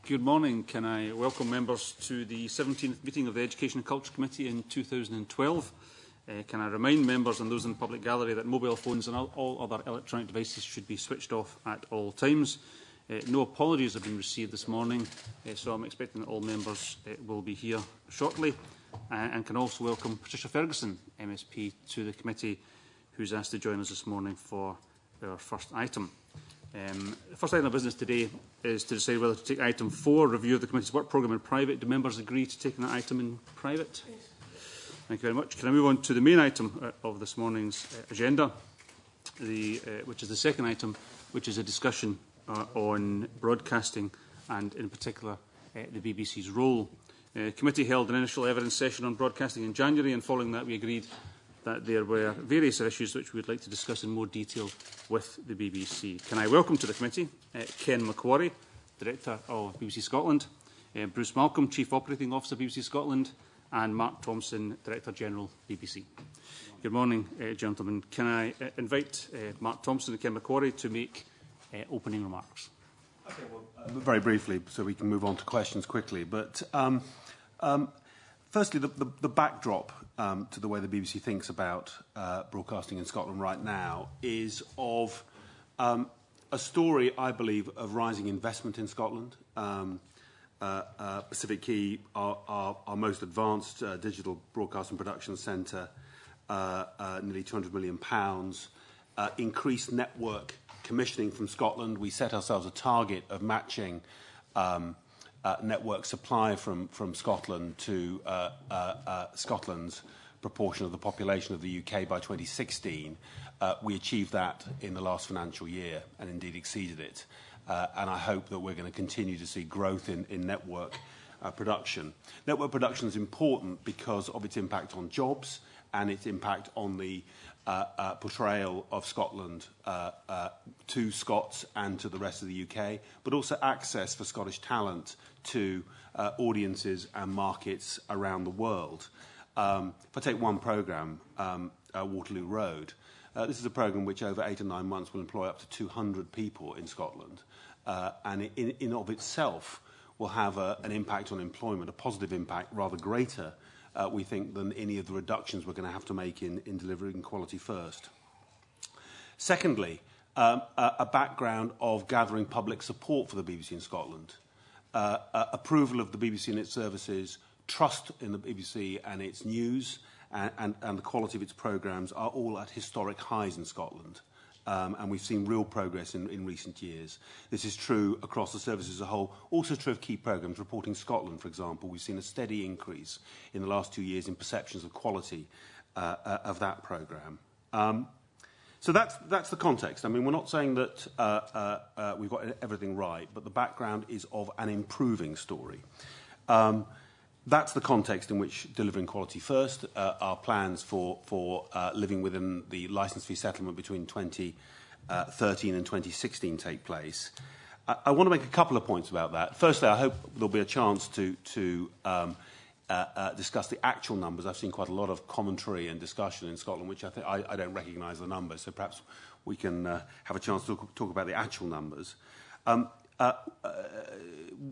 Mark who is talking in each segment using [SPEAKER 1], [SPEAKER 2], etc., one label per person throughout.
[SPEAKER 1] Good morning. Can I welcome members to the 17th meeting of the Education and Culture Committee in 2012. Can I remind members and those in the public gallery that mobile phones and all other electronic devices should be switched off at all times. No apologies have been received this morning, so I'm expecting that all members will be here shortly. And can also welcome Patricia Ferguson, MSP, to the committee, who's asked to join us this morning for our first item. The first item of business today is to decide whether to take item 4, review of the committee's work programme in private. Do members agree to taking that item in private? Yes. Thank you very much. Can I move on to the main item of this morning's agenda, which is the second item, which is a discussion on broadcasting and, in particular, the BBC's role. The committee held an initial evidence session on broadcasting in January, and following that we agreed that there were various issues which we would like to discuss in more detail with the BBC. Can I welcome to the committee Ken McQuarrie, Director of BBC Scotland, Bruce Malcolm, Chief Operating Officer BBC Scotland, and Mark Thompson, Director General BBC. Good morning, gentlemen. Can I invite Mark Thompson and Ken McQuarrie to make opening remarks?
[SPEAKER 2] Okay, well, very briefly, so we can move on to questions quickly. But firstly, the backdrop to the way the BBC thinks about broadcasting in Scotland right now is of a story, I believe, of rising investment in Scotland. Pacific Key, our most advanced digital broadcast and production centre, nearly £200 million, increased network commissioning from Scotland. We set ourselves a target of matching network supply from Scotland to Scotland's proportion of the population of the UK by 2016. We achieved that in the last financial year and indeed exceeded it. And I hope that we're going to continue to see growth in network production. Network production is important because of its impact on jobs and its impact on the portrayal of Scotland to Scots and to the rest of the UK, but also access for Scottish talent to audiences and markets around the world. If I take one programme, Waterloo Road, this is a programme which over 8 or 9 months will employ up to 200 people in Scotland, and in of itself will have an impact on employment, a positive impact, rather greater, we think, than any of the reductions we're going to have to make in delivering quality first. Secondly, a background of gathering public support for the BBC in Scotland. Approval of the BBC and its services, trust in the BBC and its news, and the quality of its programmes are all at historic highs in Scotland. And we've seen real progress in recent years. This is true across the service as a whole, also true of key programmes. Reporting Scotland, for example, we've seen a steady increase in the last 2 years in perceptions of quality of that programme. So that's the context. I mean, we're not saying that we've got everything right, but the background is of an improving story. That's the context in which delivering quality first, our plans for living within the licence fee settlement between 2013 and 2016 take place. I want to make a couple of points about that. Firstly, I hope there'll be a chance to discuss the actual numbers. I've seen quite a lot of commentary and discussion in Scotland, which I don't recognise the numbers, so perhaps we can have a chance to talk about the actual numbers.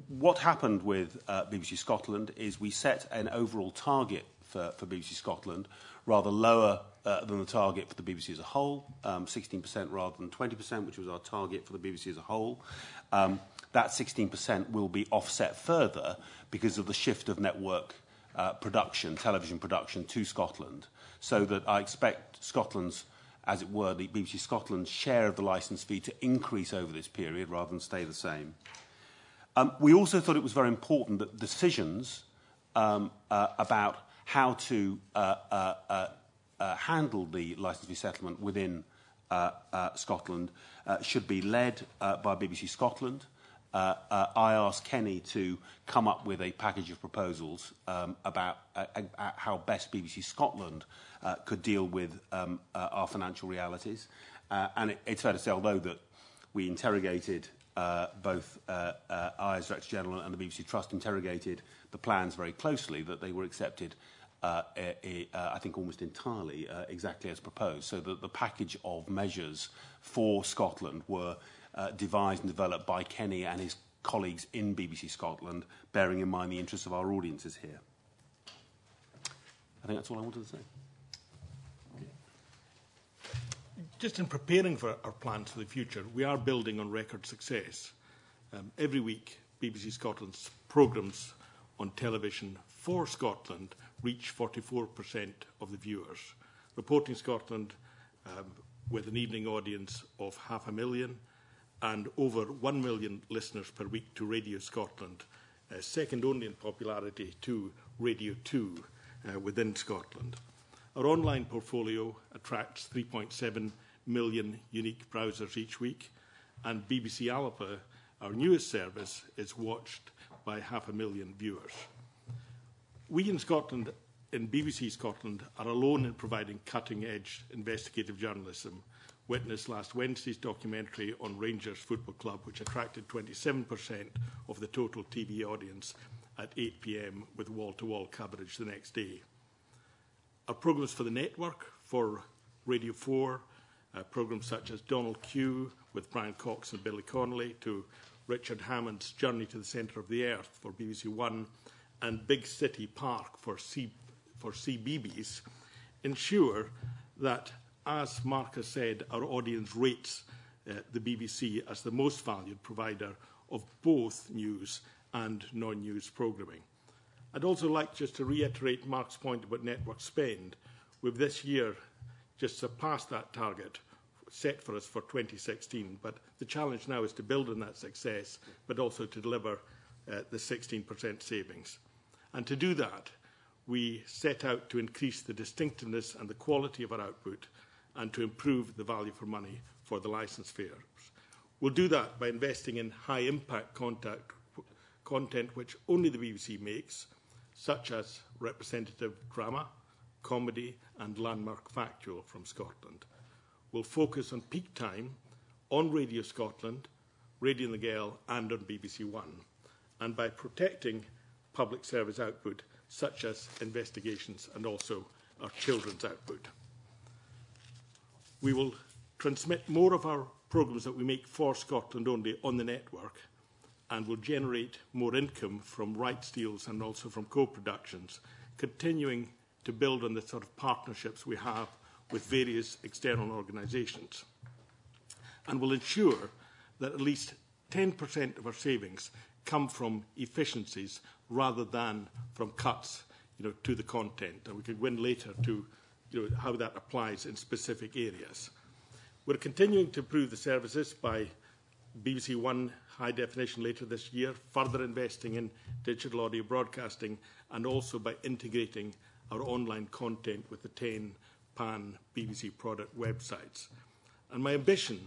[SPEAKER 2] What happened with BBC Scotland is we set an overall target for BBC Scotland rather lower than the target for the BBC as a whole, 16% rather than 20%, which was our target for the BBC as a whole. That 16% will be offset further because of the shift of network production, television production to Scotland, so that I expect Scotland's, as it were, the BBC Scotland's share of the licence fee to increase over this period rather than stay the same. We also thought it was very important that decisions about how to handle the licence fee settlement within Scotland should be led by BBC Scotland. I asked Kenny to come up with a package of proposals about how best BBC Scotland could deal with our financial realities. And it's fair to say, although that we interrogated both I as Director General and the BBC Trust interrogated the plans very closely, that they were accepted, I think, almost entirely exactly as proposed, so that the package of measures for Scotland were devised and developed by Kenny and his colleagues in BBC Scotland, bearing in mind the interests of our audiences here. I think that's all I wanted to say.
[SPEAKER 3] Just in preparing for our plans for the future, we are building on record success. Every week, BBC Scotland's programmes on television for Scotland reach 44% of the viewers. Reporting Scotland, with an evening audience of 500,000 and over 1 million listeners per week to Radio Scotland, second only in popularity to Radio 2 within Scotland. Our online portfolio attracts 3.7 million unique browsers each week, and BBC Alpha, our newest service, is watched by 500,000 viewers. We in Scotland, in BBC Scotland, are alone in providing cutting-edge investigative journalism. Witness last Wednesday's documentary on Rangers Football Club, which attracted 27% of the total TV audience at 8 p.m. with wall-to-wall coverage the next day. Our programmes for the network, for Radio 4, programmes such as Donald Q with Brian Cox and Billy Connolly, to Richard Hammond's Journey to the Centre of the Earth for BBC One, and Big City Park for CBeebies, ensure that, as Mark has said, our audience rates the BBC as the most valued provider of both news and non-news programming. I'd also like just to reiterate Mark's point about network spend. We've this year just surpassed that target set for us for 2016, but the challenge now is to build on that success, but also to deliver the 16% savings. And to do that, we set out to increase the distinctiveness and the quality of our output and to improve the value for money for the licence fares. We'll do that by investing in high-impact content which only the BBC makes, such as representative drama, comedy and landmark factual from Scotland. We'll focus on peak time on Radio Scotland, Radio and the Gale and on BBC One, and by protecting public service output such as investigations and also our children's output. We will transmit more of our programmes that we make for Scotland only on the network, and will generate more income from rights deals and also from co-productions, continuing to build on the sort of partnerships we have with various external organisations. And will ensure that at least 10% of our savings come from efficiencies rather than from cuts to the content. And we could go in later to how that applies in specific areas. We're continuing to improve the services by BBC One high definition later this year, further investing in digital audio broadcasting, and also by integrating our online content with the 10 pan BBC product websites. And my ambition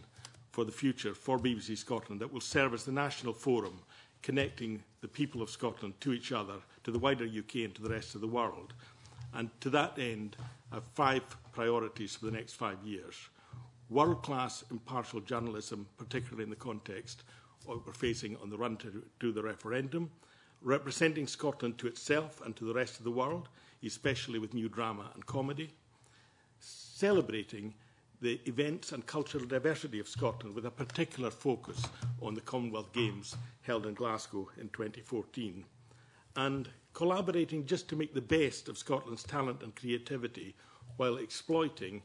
[SPEAKER 3] for the future for BBC Scotland that will serve as the national forum connecting the people of Scotland to each other, to the wider UK and to the rest of the world. And to that end, I have 5 priorities for the next 5 years. World-class impartial journalism, particularly in the context of what we're facing on the run to the referendum, representing Scotland to itself and to the rest of the world, especially with new drama and comedy, celebrating the events and cultural diversity of Scotland with a particular focus on the Commonwealth Games held in Glasgow in 2014, and collaborating just to make the best of Scotland's talent and creativity while exploiting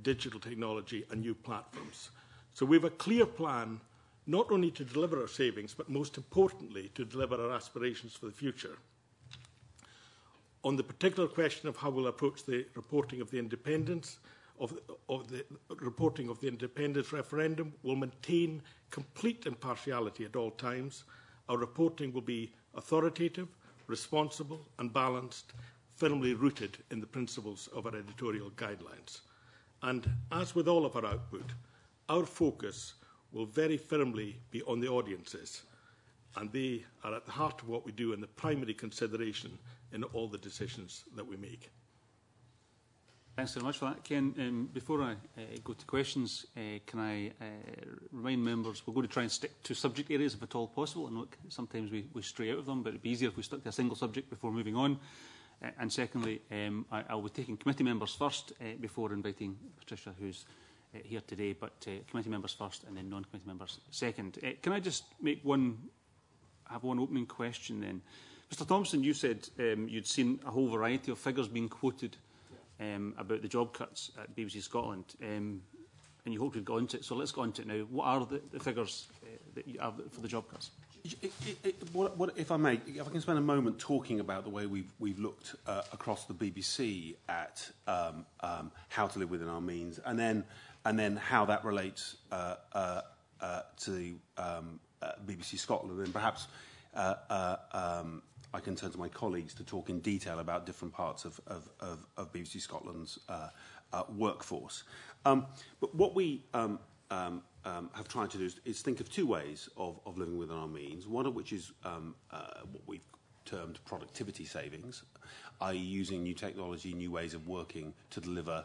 [SPEAKER 3] digital technology and new platforms. So we have a clear plan not only to deliver our savings, but most importantly to deliver our aspirations for the future. On the particular question of how we'll approach the reporting of the independence referendum, we'll maintain complete impartiality at all times. Our reporting will be authoritative, responsible and balanced, firmly rooted in the principles of our editorial guidelines. And as with all of our output, our focus will very firmly be on the audiences, and they are at the heart of what we do and the primary consideration in all the decisions that we make.
[SPEAKER 1] Thanks very much for that, Ken. Before I go to questions, can I remind members we're going to try and stick to subject areas if at all possible. And look, sometimes we stray out of them, but it'd be easier if we stuck to a single subject before moving on. And secondly, I'll be taking committee members first before inviting Patricia, who's here today, but committee members first and then non-committee members second. Can I just make one have one opening question then. Mr Thompson, you said you'd seen a whole variety of figures being quoted about the job cuts at BBC Scotland, and you hoped we'd go into it. So let's go into it now. What are the figures that you have for the job cuts?
[SPEAKER 2] If I may, if I can spend a moment talking about the way we've looked across the BBC at how to live within our means, and then how that relates to BBC Scotland, and perhaps I can turn to my colleagues to talk in detail about different parts of BBC Scotland's workforce. But what we have tried to do is think of two ways of living within our means, one of which is what we've termed productivity savings, i.e. using new technology, new ways of working to deliver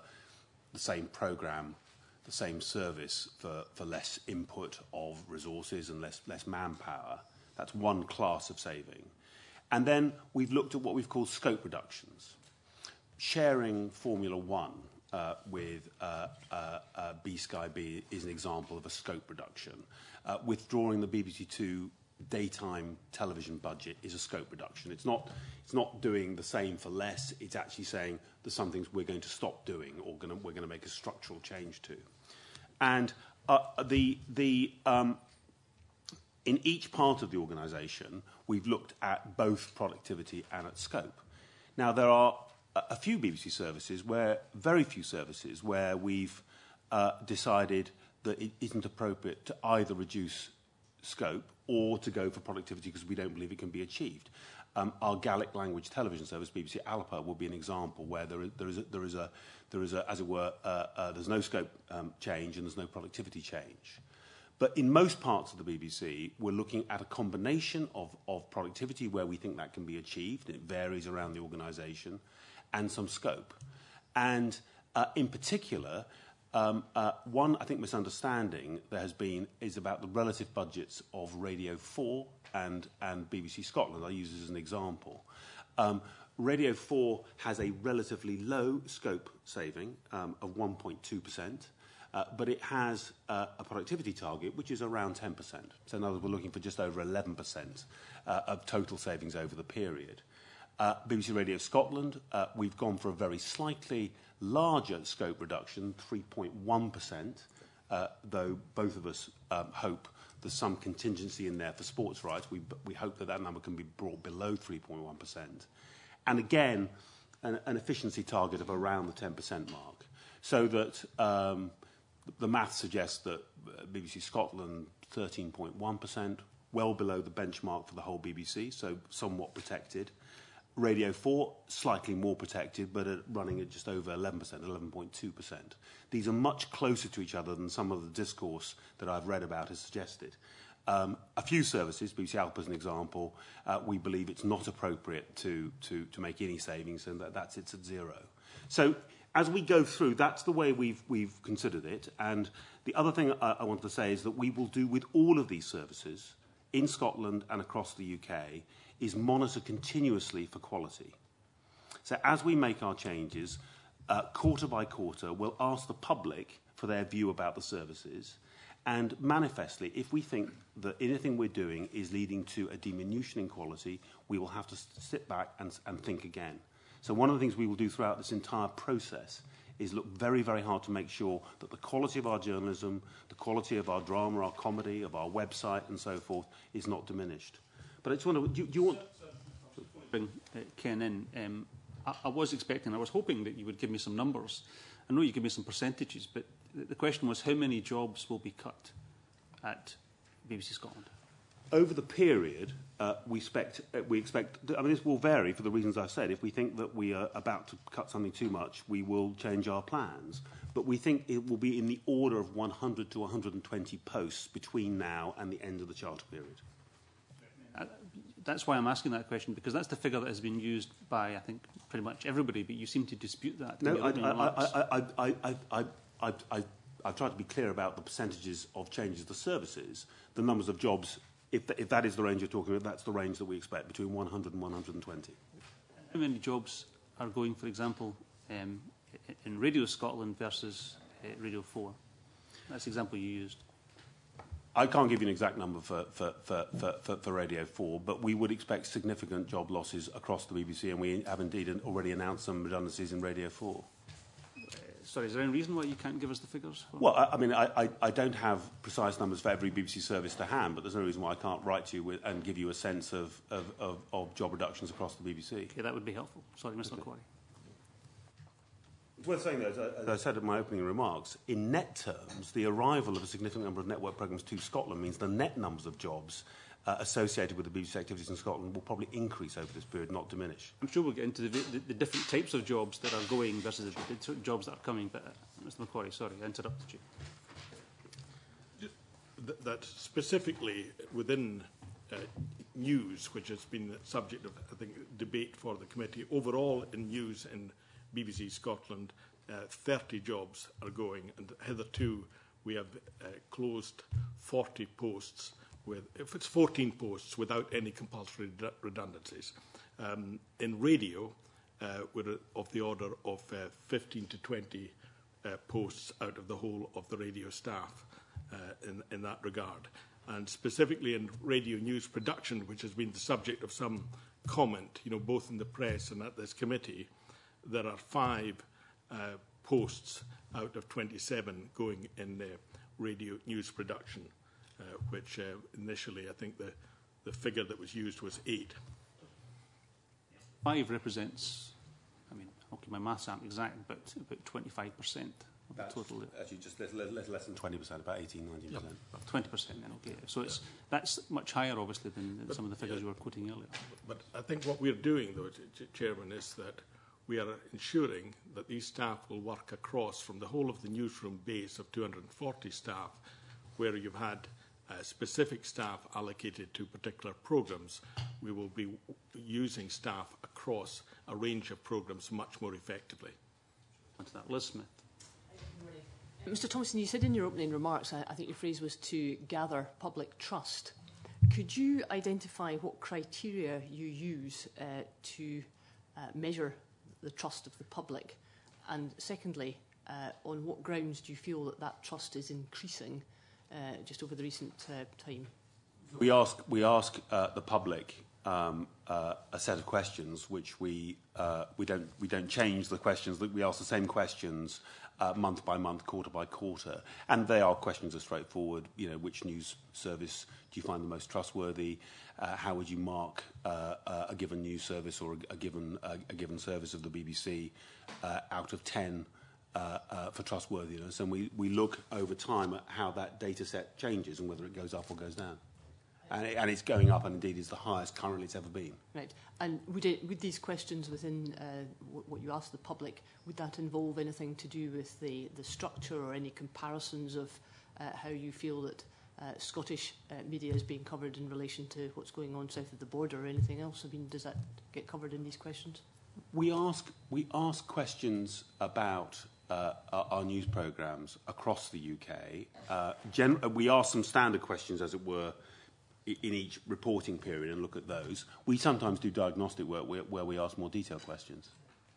[SPEAKER 2] the same programme, the same service for less input of resources and less manpower. That's one class of saving. And then we've looked at what we've called scope reductions. Sharing Formula One with B-Sky B is an example of a scope reduction. Withdrawing the BBC Two daytime television budget is a scope reduction. It's not doing the same for less. It's actually saying there's some things we're going to stop doing or we're going to make a structural change to. And in each part of the organisation, we've looked at both productivity and at scope. Now, there are a few BBC services, very few services, where we've decided that it isn't appropriate to either reduce scope or to go for productivity because we don't believe it can be achieved. Our Gaelic language television service, BBC Alpa, will be an example where there is a as it were, there's no scope change and there's no productivity change. But in most parts of the BBC, we're looking at a combination of productivity where we think that can be achieved, and it varies around the organisation, and some scope. And in particular, one, I think, misunderstanding there has been is about the relative budgets of Radio 4 and BBC Scotland. I'll use this as an example. Radio 4 has a relatively low scope saving of 1.2%. But it has a productivity target which is around 10%. So in other words, we're looking for just over 11% of total savings over the period. BBC Radio Scotland, we've gone for a very slightly larger scope reduction, 3.1%, though both of us hope there's some contingency in there for sports rights. We hope that number can be brought below 3.1%. And again, an efficiency target of around the 10% mark. So that the math suggests that BBC Scotland, 13.1%, well below the benchmark for the whole BBC, so somewhat protected. Radio 4, slightly more protected, but running at just over 11%, 11.2%. These are much closer to each other than some of the discourse that I've read about has suggested. A few services, BBC Alpa as an example, we believe it's not appropriate to make any savings, and it's at zero. So as we go through, that's the way we've considered it. And the other thing I want to say is that we will do with all of these services in Scotland and across the UK is monitor continuously for quality. So as we make our changes, quarter by quarter, we'll ask the public for their view about the services. And manifestly, if we think that anything we're doing is leading to a diminution in quality, we will have to sit back and think again. So one of the things we will do throughout this entire process is look very, very hard to make sure that the quality of our journalism, the quality of our drama, our comedy, of our website and so forth is not diminished. But I just wonder, do you want...
[SPEAKER 1] Bring Ken in. I was hoping that you would give me some numbers. I know you give me some percentages, but the question was how many jobs will be cut at BBC Scotland?
[SPEAKER 2] Over the period, we expect, I mean, this will vary for the reasons I've said. If we think that we are about to cut something too much, we will change our plans. But we think it will be in the order of 100 to 120 posts between now and the end of the charter period.
[SPEAKER 1] That's why I'm asking that question, because that's the figure that has been used by, I think, pretty much everybody, but you seem to dispute that.
[SPEAKER 2] No, I've tried to be clear about the percentages of changes to services. The numbers of jobs, if that is the range you're talking about, that's the range that we expect, between 100 and 120.
[SPEAKER 1] How many jobs are going, for example, in Radio Scotland versus Radio 4? That's the example you used.
[SPEAKER 2] I can't give you an exact number for Radio 4, but we would expect significant job losses across the BBC, and we have indeed already announced some redundancies in Radio 4.
[SPEAKER 1] Sorry, is there any reason why you can't give us the figures?
[SPEAKER 2] Well, I don't have precise numbers for every BBC service to hand, but there's no reason why I can't write to you and give you a sense of job reductions across the BBC.
[SPEAKER 1] Okay, that would be helpful. Sorry, Mr. Macquarie.
[SPEAKER 2] It's worth saying, though, as I said in my opening remarks, in net terms, the arrival of a significant number of network programmes to Scotland means the net numbers of jobs associated with the BBC activities in Scotland will probably increase over this period, not diminish.
[SPEAKER 1] I'm sure we'll get into the different types of jobs that are going versus the jobs that are coming, but Mr. Macquarie, sorry, I interrupted you.
[SPEAKER 3] That specifically within news, which has been the subject of, I think, debate for the committee, overall in news in BBC Scotland, 30 jobs are going, and hitherto we have closed 40 posts, if it's 14 posts without any compulsory redundancies. In radio, we're of the order of 15 to 20 posts out of the whole of the radio staff in that regard. And specifically in radio news production, which has been the subject of some comment, both in the press and at this committee, there are 5 posts out of 27 going in radio news production, which initially I think the figure that was used was 8.
[SPEAKER 1] 5 represents, okay, my maths aren't exact, but about 25% of the total.
[SPEAKER 2] Actually, just little less than 20%, about 18, 19%.
[SPEAKER 3] Yep.
[SPEAKER 1] 20% then, okay. So that's much higher, obviously, than some of the figures you were quoting earlier.
[SPEAKER 3] But I think what we're doing, though, Chairman, is that we are ensuring that these staff will work across from the whole of the newsroom base of 240 staff, where you've had specific staff allocated to particular programmes. We will be using staff across a range of programmes much more effectively.
[SPEAKER 1] On to that. Liz Smith.
[SPEAKER 4] Mr Thompson, you said in your opening remarks, I think your phrase was to gather public trust. Could you identify what criteria you use to measure the trust of the public? And secondly, on what grounds do you feel that trust is increasing just over the recent time?
[SPEAKER 2] We ask the public a set of questions, which we don't change the questions. We ask the same questions month by month, quarter by quarter, and they are questions that are straightforward. Which news service do you find the most trustworthy? How would you mark a given news service or a given service of the BBC out of 10 for trustworthiness? And we look over time at how that data set changes and whether it goes up or goes down. And it's going up, and indeed is the highest currently it's ever been. Right.
[SPEAKER 4] And would these questions within what you ask the public, would that involve anything to do with the structure or any comparisons of how you feel that Scottish media is being covered in relation to what's going on south of the border or anything else? Does that get covered in these questions?
[SPEAKER 2] We ask questions about our news programmes across the UK. We ask some standard questions, as it were, in each reporting period and look at those. We sometimes do diagnostic work where we ask more detailed questions.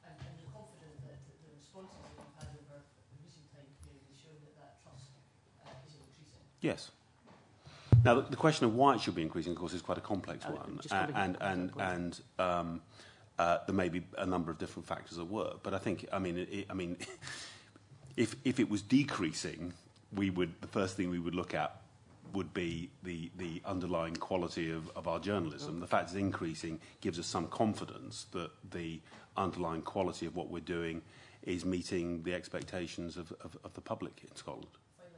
[SPEAKER 4] And you're confident that the responses that you've had over the recent time period is showing that trust is increasing?
[SPEAKER 2] Yes. Now, the question of why it should be increasing, of course, is quite a complex one, and there may be a number of different factors at work. But I think, if it was decreasing, the first thing we would look at would be the underlying quality of our journalism. The fact it's increasing gives us some confidence that the underlying quality of what we're doing is meeting the expectations of the public in Scotland.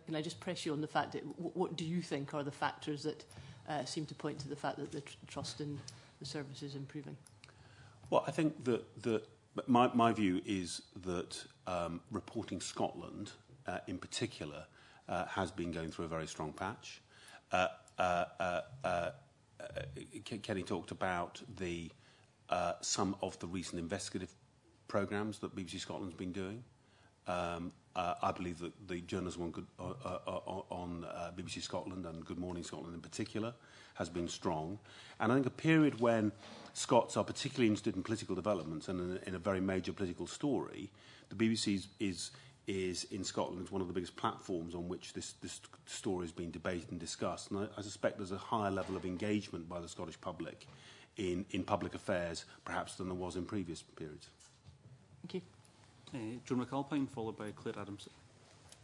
[SPEAKER 4] Can I just press you on the fact that what do you think are the factors that seem to point to the fact that the trust in the service is improving?
[SPEAKER 2] Well, I think that my view is that Reporting Scotland, in particular, has been going through a very strong patch. Kenny talked about some of the recent investigative programmes that BBC Scotland's been doing. I believe that the journalism on BBC Scotland and Good Morning Scotland in particular has been strong. And I think a period when Scots are particularly interested in political developments and in a very major political story, the BBC is is in Scotland one of the biggest platforms on which this story has been debated and discussed. And I suspect there's a higher level of engagement by the Scottish public in public affairs, perhaps, than there was in previous periods.
[SPEAKER 1] Thank you. Joan McAlpine, followed by Claire Adamson.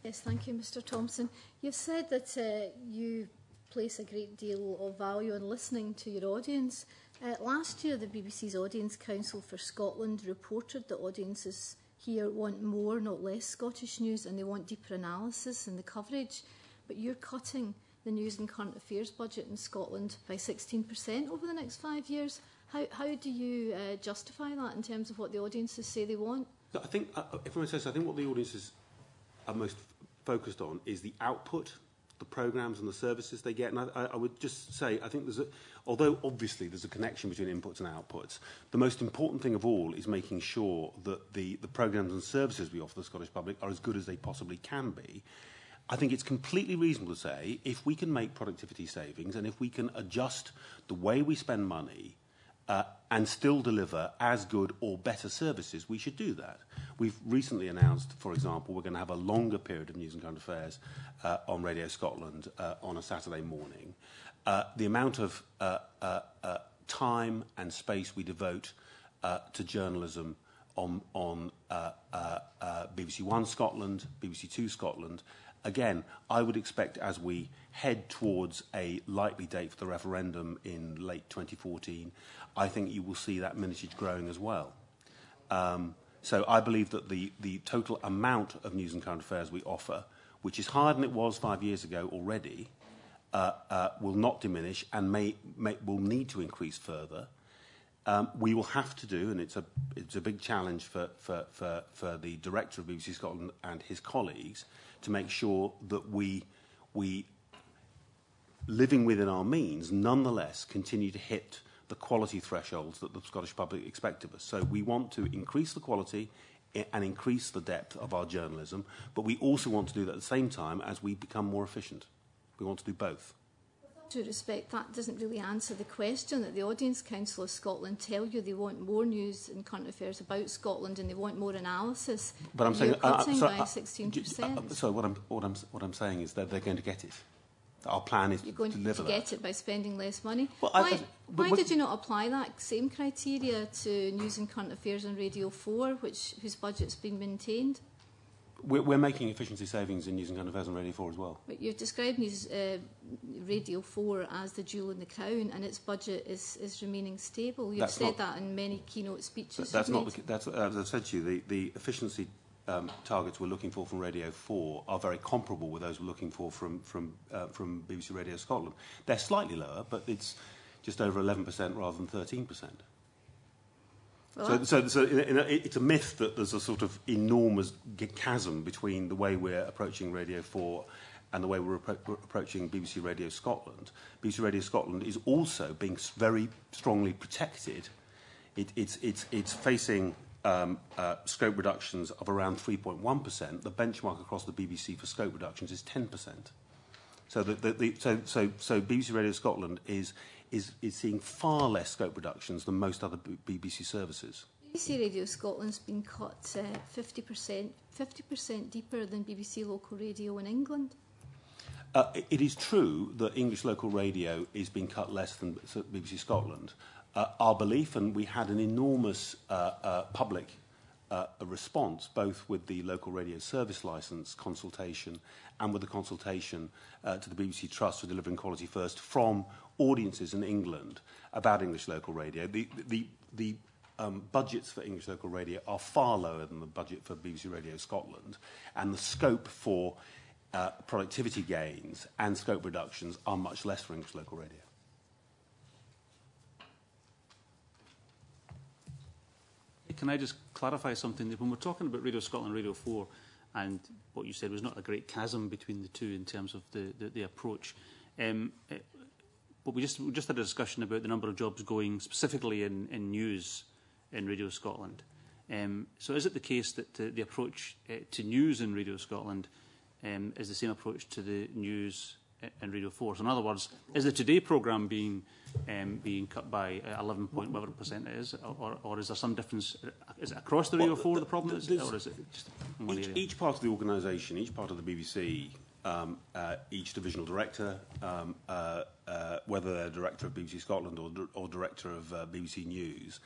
[SPEAKER 5] Yes, thank you, Mr Thompson. You've said that you place a great deal of value on listening to your audience. Last year, the BBC's Audience Council for Scotland reported that audiences here want more, not less, Scottish news, and they want deeper analysis in the coverage. But you're cutting the news and current affairs budget in Scotland by 16% over the next 5 years. How do you justify that in terms of what the audiences say they want?
[SPEAKER 2] I think, if I may say so, I think what the audiences are most focused on is the output, the programmes and the services they get. And I would just say, I think although obviously there's a connection between inputs and outputs, the most important thing of all is making sure that the programmes and services we offer the Scottish public are as good as they possibly can be. I think it's completely reasonable to say if we can make productivity savings and if we can adjust the way we spend money and still deliver as good or better services, we should do that. We've recently announced, for example, we're going to have a longer period of news and current affairs on Radio Scotland on a Saturday morning. The amount of time and space we devote to journalism on BBC One Scotland, BBC Two Scotland, again, I would expect as we head towards a likely date for the referendum in late 2014, I think you will see that mintage growing as well. So I believe that the total amount of news and current affairs we offer, which is higher than it was 5 years ago already, will not diminish and will need to increase further. We will have to do, and it's a big challenge for the director of BBC Scotland and his colleagues, to make sure that we living within our means, nonetheless continue to hit the quality thresholds that the Scottish public expect of us. So we want to increase the quality and increase the depth of our journalism, but we also want to do that at the same time as we become more efficient. We want to do both.
[SPEAKER 5] With all due respect, that doesn't really answer the question that the Audience Council of Scotland tell you they want more news and current affairs about Scotland and they want more analysis.
[SPEAKER 2] But I'm saying
[SPEAKER 5] cutting by 16%.
[SPEAKER 2] So what I'm saying is that they're going to get it. Our plan is
[SPEAKER 5] You're going
[SPEAKER 2] to deliver
[SPEAKER 5] to get it by spending less money.
[SPEAKER 2] Well,
[SPEAKER 5] why did you not apply that same criteria to news and current affairs on Radio 4, whose budget's been maintained?
[SPEAKER 2] We're making efficiency savings in news and current affairs on Radio 4 as well.
[SPEAKER 5] But you've described Radio 4 as the jewel in the crown, and its budget is remaining stable. You've said that in many keynote speeches.
[SPEAKER 2] That's not. That's as I've said to you. The efficiency targets we're looking for from Radio 4 are very comparable with those we're looking for from BBC Radio Scotland. They're slightly lower, but it's just over 11% rather than 13%. Well, so it's a myth that there's a sort of enormous chasm between the way we're approaching Radio 4 and the way we're approaching BBC Radio Scotland. BBC Radio Scotland is also being very strongly protected. It's facing scope reductions of around 3.1%. The benchmark across the BBC for scope reductions is 10%. So so BBC Radio Scotland is seeing far less scope reductions than most other BBC services.
[SPEAKER 5] BBC Radio Scotland's been cut 50% deeper than BBC Local Radio in England.
[SPEAKER 2] It is true that English local radio is being cut less than BBC Scotland. Our belief, and we had an enormous public response, both with the local radio service licence consultation and with the consultation to the BBC Trust for Delivering Quality First from audiences in England about English local radio. The budgets for English local radio are far lower than the budget for BBC Radio Scotland, and the scope for productivity gains and scope reductions are much less for English local radio.
[SPEAKER 1] Can I just clarify something? When we're talking about Radio Scotland, Radio 4, and what you said was not a great chasm between the two in terms of the approach, but we just had a discussion about the number of jobs going specifically in news in Radio Scotland. So is it the case that the approach to news in Radio Scotland is the same approach to the news in Radio 4. So in other words, is the Today programme being cut by 11 point whatever % it is, or is there some difference? Is it across the Radio 4 the problem is, or is it just in one area?
[SPEAKER 2] Each part of the organisation, each part of the BBC, each divisional director, whether they're director of BBC Scotland or director of BBC News,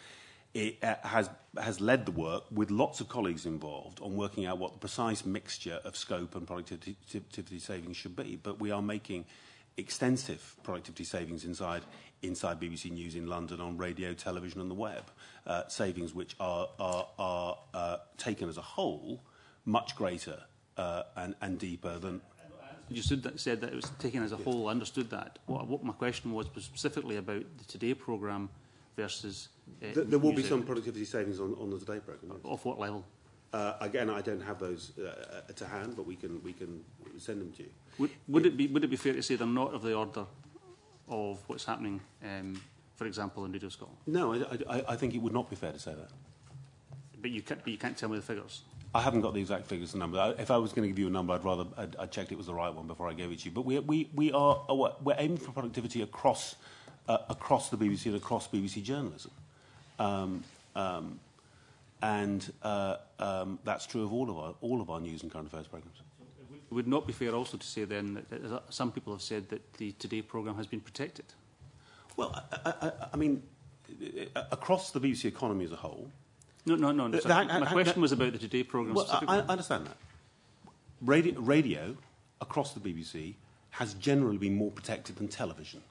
[SPEAKER 2] it has led the work with lots of colleagues involved on working out what the precise mixture of scope and productivity savings should be. But we are making extensive productivity savings inside BBC News in London on radio, television and the web, savings which are taken as a whole much greater and deeper than...
[SPEAKER 1] You said that it was taken as a whole. I understood that. What my question was specifically about the Today programme versus...
[SPEAKER 2] there will be some productivity savings on the Today programme. Yes.
[SPEAKER 1] Of what level?
[SPEAKER 2] Again, I don't have those to hand, but we can send them to you.
[SPEAKER 1] Would it be fair to say they're not of the order of what's happening, for example, in Radio Scotland?
[SPEAKER 2] No, I think it would not be fair to say that.
[SPEAKER 1] But you can't tell me the figures.
[SPEAKER 2] I haven't got the exact figures and number. If I was going to give you a number, I'd checked it was the right one before I gave it to you. But we're aiming for productivity across the BBC and across BBC journalism, and that's true of all of our news and current affairs programmes.
[SPEAKER 1] It would not be fair also to say then that some people have said that the Today programme has been protected.
[SPEAKER 2] Well, I mean, across the BBC economy as a whole.
[SPEAKER 1] No. My question was about the Today programme.
[SPEAKER 2] Well, I understand that. Radio across the BBC has generally been more protected than television.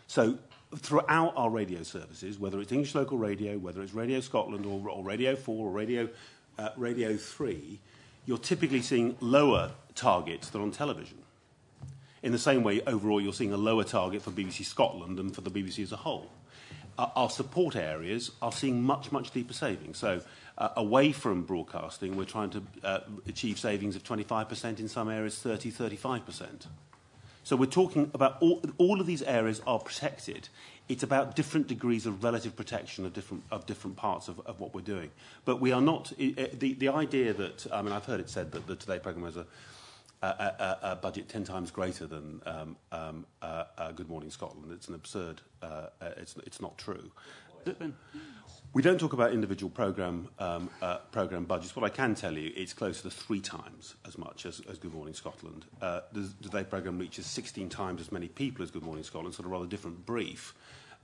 [SPEAKER 2] So throughout our radio services, whether it's English Local Radio, whether it's Radio Scotland or Radio 4 or Radio 3, you're typically seeing lower targets than on television. In the same way, overall, you're seeing a lower target for BBC Scotland than for the BBC as a whole. Our support areas are seeing much, much deeper savings. So away from broadcasting, we're trying to achieve savings of 25%, in some areas 30, 35%. So we're talking about all of these areas are protected. It's about different degrees of relative protection of different parts of what we're doing. But we are not... The idea that... I mean, I've heard it said that the Today programme has a budget 10 times greater than Good Morning Scotland. It's an absurd... it's not true. We don't talk about individual programme budgets. What I can tell you, it's closer to 3 times as much as Good Morning Scotland. The Today programme reaches 16 times as many people as Good Morning Scotland, sort of rather different brief.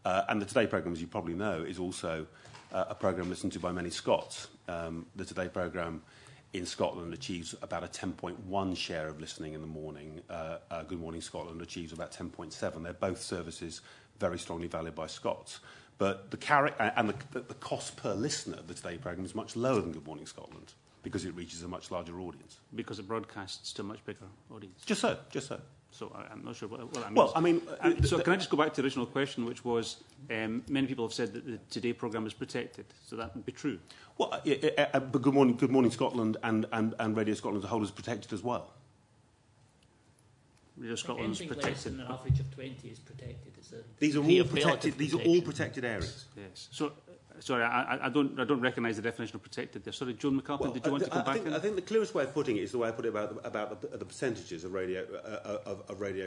[SPEAKER 2] And the Today programme, as you probably know, is also a programme listened to by many Scots. The Today programme in Scotland achieves about a 10.1 share of listening in the morning. Good Morning Scotland achieves about 10.7. They're both services very strongly valued by Scots. But the cost per listener of the Today programme is much lower than Good Morning Scotland because it reaches a much larger audience.
[SPEAKER 1] Because it broadcasts to a much bigger audience.
[SPEAKER 2] Just so.
[SPEAKER 1] So I'm not sure what that means.
[SPEAKER 2] Well, I mean...
[SPEAKER 1] so can I just go back to the original question, which was many people have said that the Today programme is protected, so that would be true. Well,
[SPEAKER 2] but Good Morning Scotland and Radio Scotland as a whole is protected as well.
[SPEAKER 1] Radio Scotland is protected.
[SPEAKER 6] Less than an average of 20 is protected.
[SPEAKER 2] These are all protected. These are all protected areas.
[SPEAKER 1] Yes. So, sorry, I don't recognise the definition of protected there. Sorry, Joan McCarthy, did you want to come back?
[SPEAKER 2] I think the clearest way of putting it is the way I put it about the percentages of Radio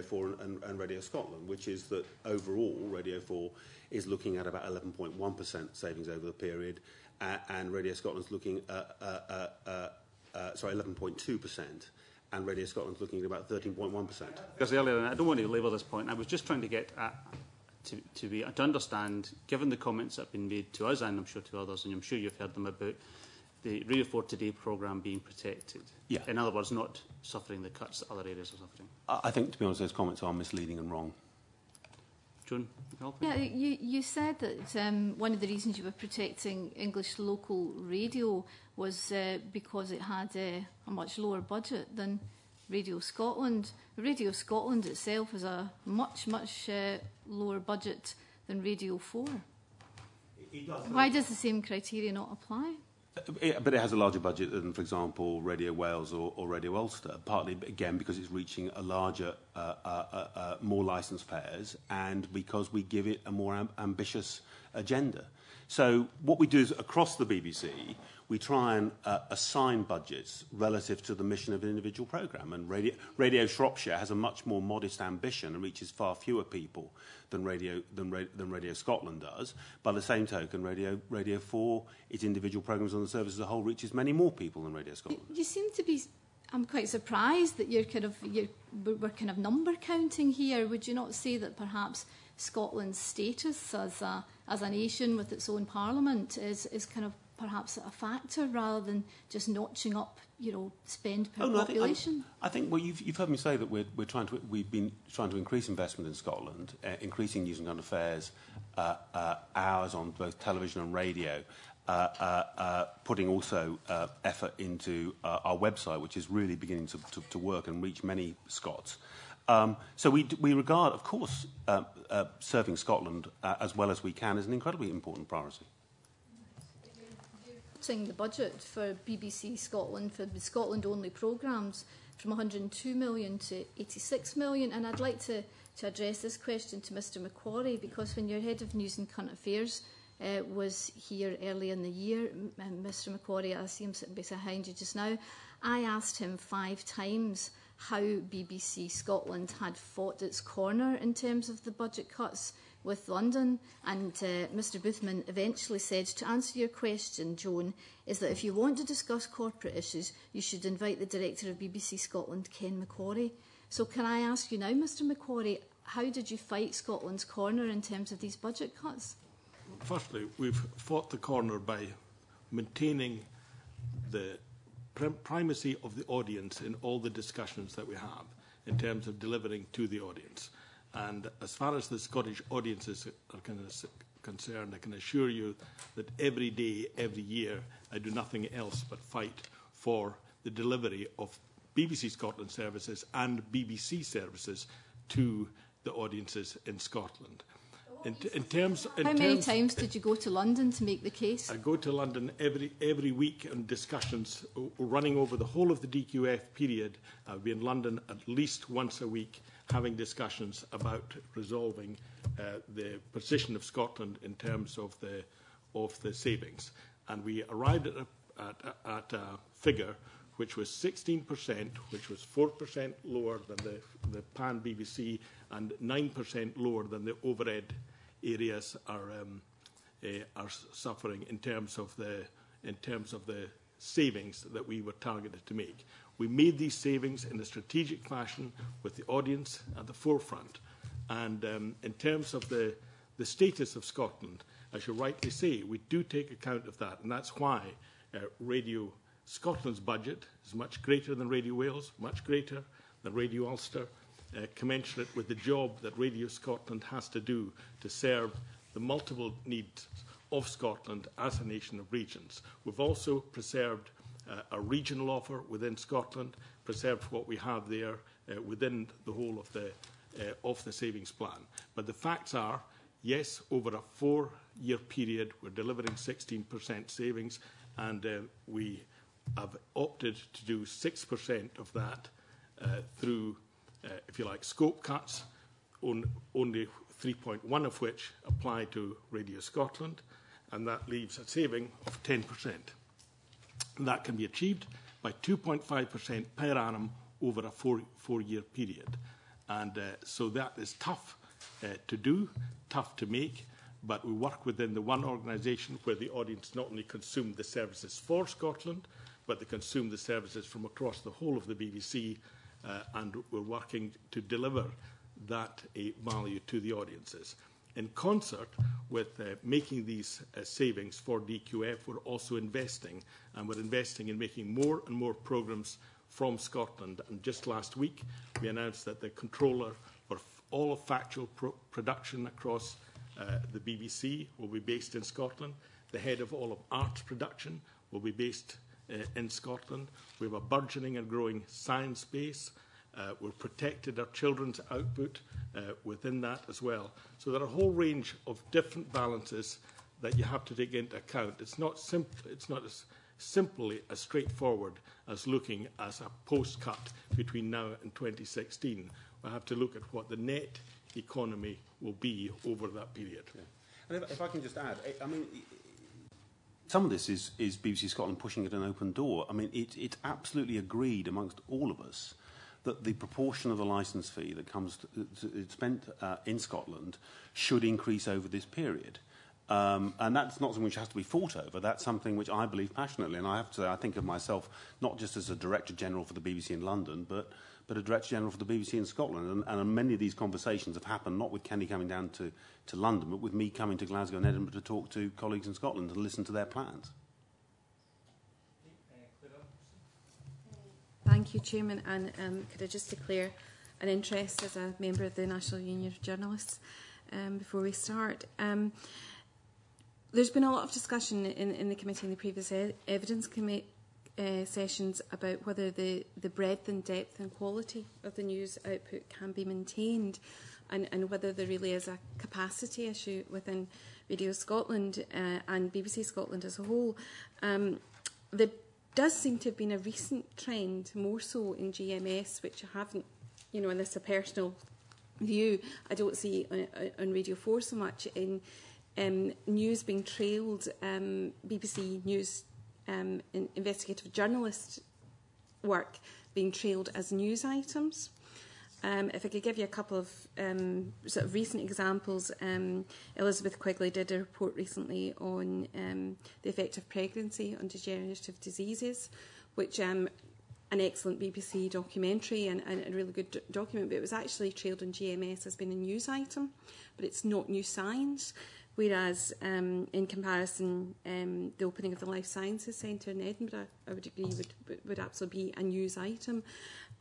[SPEAKER 2] 4 and Radio Scotland, which is that overall Radio 4 is looking at about 11.1% savings over the period, and Radio Scotland's looking at 11.2%. And Radio Scotland's looking at about 13.1%.
[SPEAKER 1] Because earlier, I don't want to labour this point, I was just trying to get to understand, given the comments that have been made to us and I'm sure to others, and I'm sure you've heard them about the Radio 4 Today programme being protected. Yeah. In other words, not suffering the cuts that other areas are suffering.
[SPEAKER 2] I think, to be honest, those comments are misleading and wrong.
[SPEAKER 1] Joan?
[SPEAKER 5] Yeah, you said that one of the reasons you were protecting English local radio was because it had a much lower budget than Radio Scotland. Radio Scotland itself has a much lower budget than Radio 4. Why does the same criteria not apply?
[SPEAKER 2] But it has a larger budget than, for example, Radio Wales or Radio Ulster, partly, again, because it's reaching a larger, more licensed payers and because we give it a more ambitious agenda. So what we do is, across the BBC, we try and assign budgets relative to the mission of an individual programme. And Radio Shropshire has a much more modest ambition and reaches far fewer people than Radio Scotland does. By the same token, Radio 4, its individual programmes on the service as a whole, reaches many more people than Radio Scotland.
[SPEAKER 5] You seem to be... I'm quite surprised that we're kind of number counting here. Would you not say that perhaps Scotland's status as a nation with its own parliament is kind of perhaps a factor rather than just notching up, spend per population?
[SPEAKER 2] I think well, you've heard me say that we've been trying to increase investment in Scotland, increasing news and current affairs hours on both television and radio. Putting also effort into our website, which is really beginning to work and reach many Scots. So we regard, of course, serving Scotland as well as we can as an incredibly important priority.
[SPEAKER 5] The budget for BBC Scotland, for the Scotland-only programmes, from 102 million to 86 million. And I'd like to address this question to Mr Macquarie, because when your Head of News and Current Affairs was here early in the year, Mr Macquarie, I see him sitting behind you just now, I asked him 5 times how BBC Scotland had fought its corner in terms of the budget cuts with London, and Mr Boothman eventually said, to answer your question, Joan, is that if you want to discuss corporate issues, you should invite the Director of BBC Scotland, Ken Macquarie. So can I ask you now, Mr Macquarie, how did you fight Scotland's corner in terms of these budget cuts?
[SPEAKER 3] Firstly, we've fought the corner by maintaining the primacy of the audience in all the discussions that we have in terms of delivering to the audience. And as far as the Scottish audiences are concerned, I can assure you that every day, every year, I do nothing else but fight for the delivery of BBC Scotland services and BBC services to the audiences in Scotland.
[SPEAKER 5] How many times did you go to London to make the case?
[SPEAKER 3] I go to London every week on discussions running over the whole of the DQF period. I'll be in London at least once a week having discussions about resolving the position of Scotland in terms of the savings. And we arrived at a figure which was 16%, which was 4% lower than the Pan BBC and 9% lower than the overhead areas are suffering in terms of the savings that we were targeted to make. We made these savings in a strategic fashion with the audience at the forefront. And in terms of the status of Scotland, as you rightly say, we do take account of that. And that's why Radio Scotland's budget is much greater than Radio Wales, much greater than Radio Ulster, commensurate with the job that Radio Scotland has to do to serve the multiple needs of Scotland as a nation of regions. We've also preserved a regional offer within Scotland, preserved what we have there within the whole of the savings plan. But the facts are, yes, over a 4-year period, we're delivering 16% savings, and we have opted to do 6% of that through, if you like, scope cuts, only 3.1 of which apply to Radio Scotland, and that leaves a saving of 10%. And that can be achieved by 2.5% per annum over a four-year period. And so that is tough to do, tough to make, but we work within the one organisation where the audience not only consume the services for Scotland, but they consume the services from across the whole of the BBC, and we're working to deliver that value to the audiences. In concert with making these savings for DQF, we're also investing, and we're investing in making more and more programmes from Scotland. And just last week, we announced that the controller for all of factual production across the BBC will be based in Scotland. The head of all of arts production will be based in Scotland. We have a burgeoning and growing science base. We've protected our children's output within that as well. So there are a whole range of different balances that you have to take into account. It's not as simply as straightforward as looking as a post-cut between now and 2016. We have to look at what the net economy will be over that period.
[SPEAKER 2] Yeah. And if I can just add, I mean, some of this is BBC Scotland pushing at an open door. I mean, it's absolutely agreed amongst all of us that the proportion of the licence fee that comes it's spent in Scotland should increase over this period. And that's not something which has to be fought over. That's something which I believe passionately. And I have to say, I think of myself not just as a Director General for the BBC in London, but a Director General for the BBC in Scotland. And many of these conversations have happened not with Kenny coming down to London, but with me coming to Glasgow and Edinburgh to talk to colleagues in Scotland and listen to their plans.
[SPEAKER 7] Thank you, Chairman. And could I just declare an interest as a member of the National Union of Journalists before we start? There's been a lot of discussion in the committee in the previous evidence sessions about whether the breadth and depth and quality of the news output can be maintained, and whether there really is a capacity issue within Radio Scotland and BBC Scotland as a whole. There does seem to have been a recent trend, more so in GMS, which I haven't, and this is a personal view, I don't see on Radio 4 so much, in news being trailed, BBC News investigative journalist work being trailed as news items. If I could give you a couple of sort of recent examples, Elizabeth Quigley did a report recently on the effect of pregnancy on degenerative diseases, which an excellent BBC documentary and a really good document, but it was actually trailed on GMS as being a news item, but it's not new science. Whereas, in comparison, the opening of the Life Sciences Centre in Edinburgh, I would agree, would absolutely be a news item.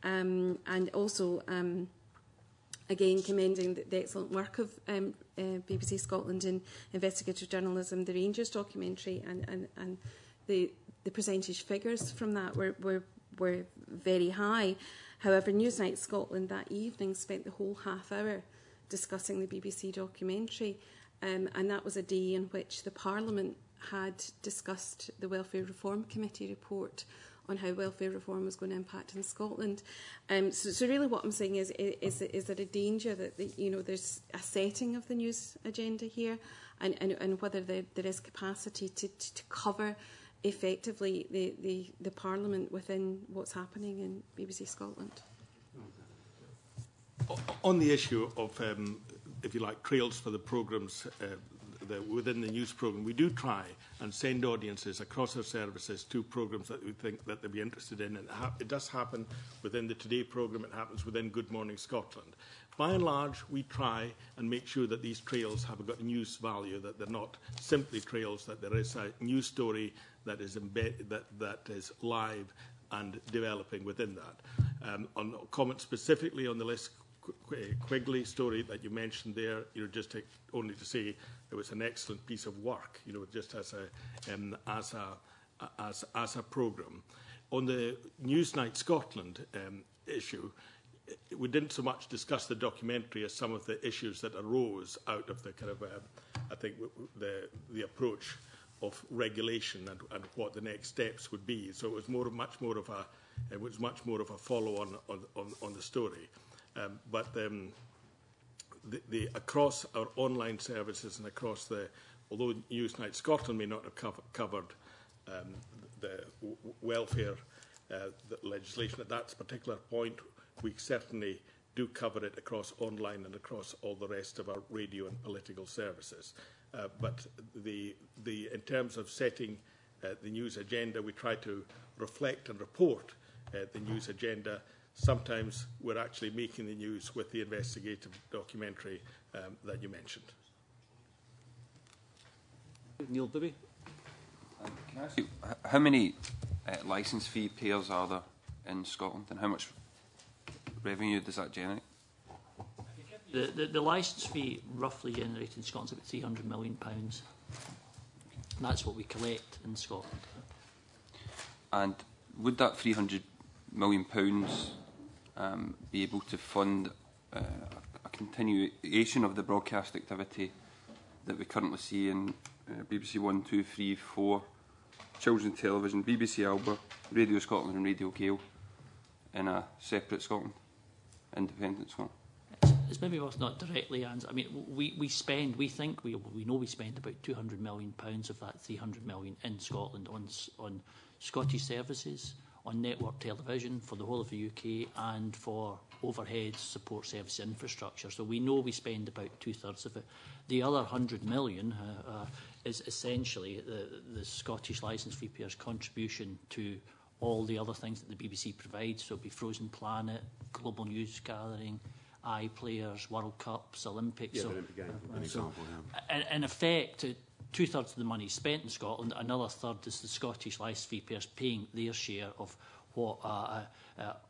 [SPEAKER 7] And also, again, commending the excellent work of BBC Scotland in investigative journalism, the Rangers documentary, and the percentage figures from that were very high. However, Newsnight Scotland that evening spent the whole half hour discussing the BBC documentary. And that was a day in which the Parliament had discussed the Welfare Reform Committee report on how welfare reform was going to impact in Scotland. So really what I'm saying is there a danger that there's a setting of the news agenda here, and whether there is capacity to cover effectively the Parliament within what's happening in BBC Scotland?
[SPEAKER 3] On the issue of if you like, trails for the programmes within the news programme, we do try and send audiences across our services to programmes that we think that they'll be interested in. And it does happen within the Today programme, it happens within Good Morning Scotland. By and large, we try and make sure that these trails have got news value, that they're not simply trails, that there is a news story that is embedded, that is live and developing within that. On comment specifically on the list, Quigley story that you mentioned there, just only to say it was an excellent piece of work, just as a programme. On the Newsnight Scotland issue, we didn't so much discuss the documentary as some of the issues that arose out of the kind of, I think, the approach of regulation and what the next steps would be. So it was much more of a follow-on on the story. But across our online services and across although Newsnight Scotland may not have covered the welfare the legislation at that particular point, we certainly do cover it across online and across all the rest of our radio and political services. But in terms of setting the news agenda, we try to reflect and report the news agenda. Sometimes we're actually making the news with the investigative documentary that you mentioned.
[SPEAKER 1] Neil Bibby.
[SPEAKER 8] Can I ask you, how many licence fee payers are there in Scotland, and how much revenue does that generate?
[SPEAKER 6] The licence fee roughly generated in Scotland is about £300 million. And that's what we collect in Scotland. And
[SPEAKER 8] would that £300 million be able to fund a continuation of the broadcast activity that we currently see in BBC 1, 2, 3, 4, Children's Television, BBC Alba, Radio Scotland and Radio Gale in a separate Scotland, independent Scotland?
[SPEAKER 6] It's maybe worth not directly answer. I mean, we know we spend about £200 million of that 300 million in Scotland on Scottish services, on network television for the whole of the UK, and for overhead support service infrastructure. So we know we spend about 2/3 of it. The other 100 million is essentially the Scottish licence fee payers' contribution to all the other things that the BBC provides. So it'll be Frozen Planet, global news gathering, iPlayers, World Cups, Olympics.
[SPEAKER 2] Yeah,
[SPEAKER 6] so,
[SPEAKER 2] the Olympic Games is an example. Yeah.
[SPEAKER 6] in effect, 2/3 of the money is spent in Scotland, another third is the Scottish licence fee payers paying their share of what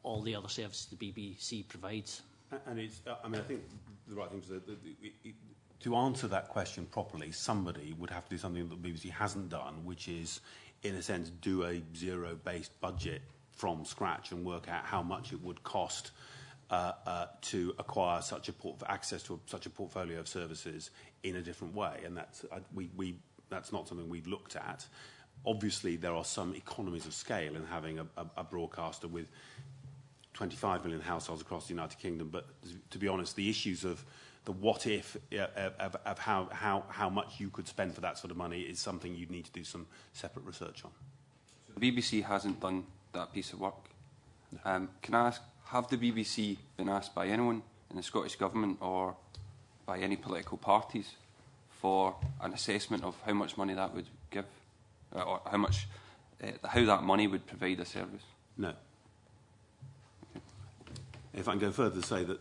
[SPEAKER 6] all the other services the BBC provides.
[SPEAKER 2] And it's, I mean, I think the right thing is that to answer that question properly, somebody would have to do something that the BBC hasn't done, which is, in a sense, do a zero-based budget from scratch and work out how much it would cost to acquire such access to such a portfolio of services in a different way. And that's that's not something we've looked at. Obviously, there are some economies of scale in having a broadcaster with 25 million households across the United Kingdom. But to be honest, the issues of the what if of how much you could spend for that sort of money is something you'd need to do some separate research on.
[SPEAKER 8] So the BBC hasn't done that piece of work. No. Can I ask, have the BBC been asked by anyone in the Scottish Government or by any political parties for an assessment of how much money that would give, or how that money would provide a service?
[SPEAKER 2] No. Okay. If I can go further to say that,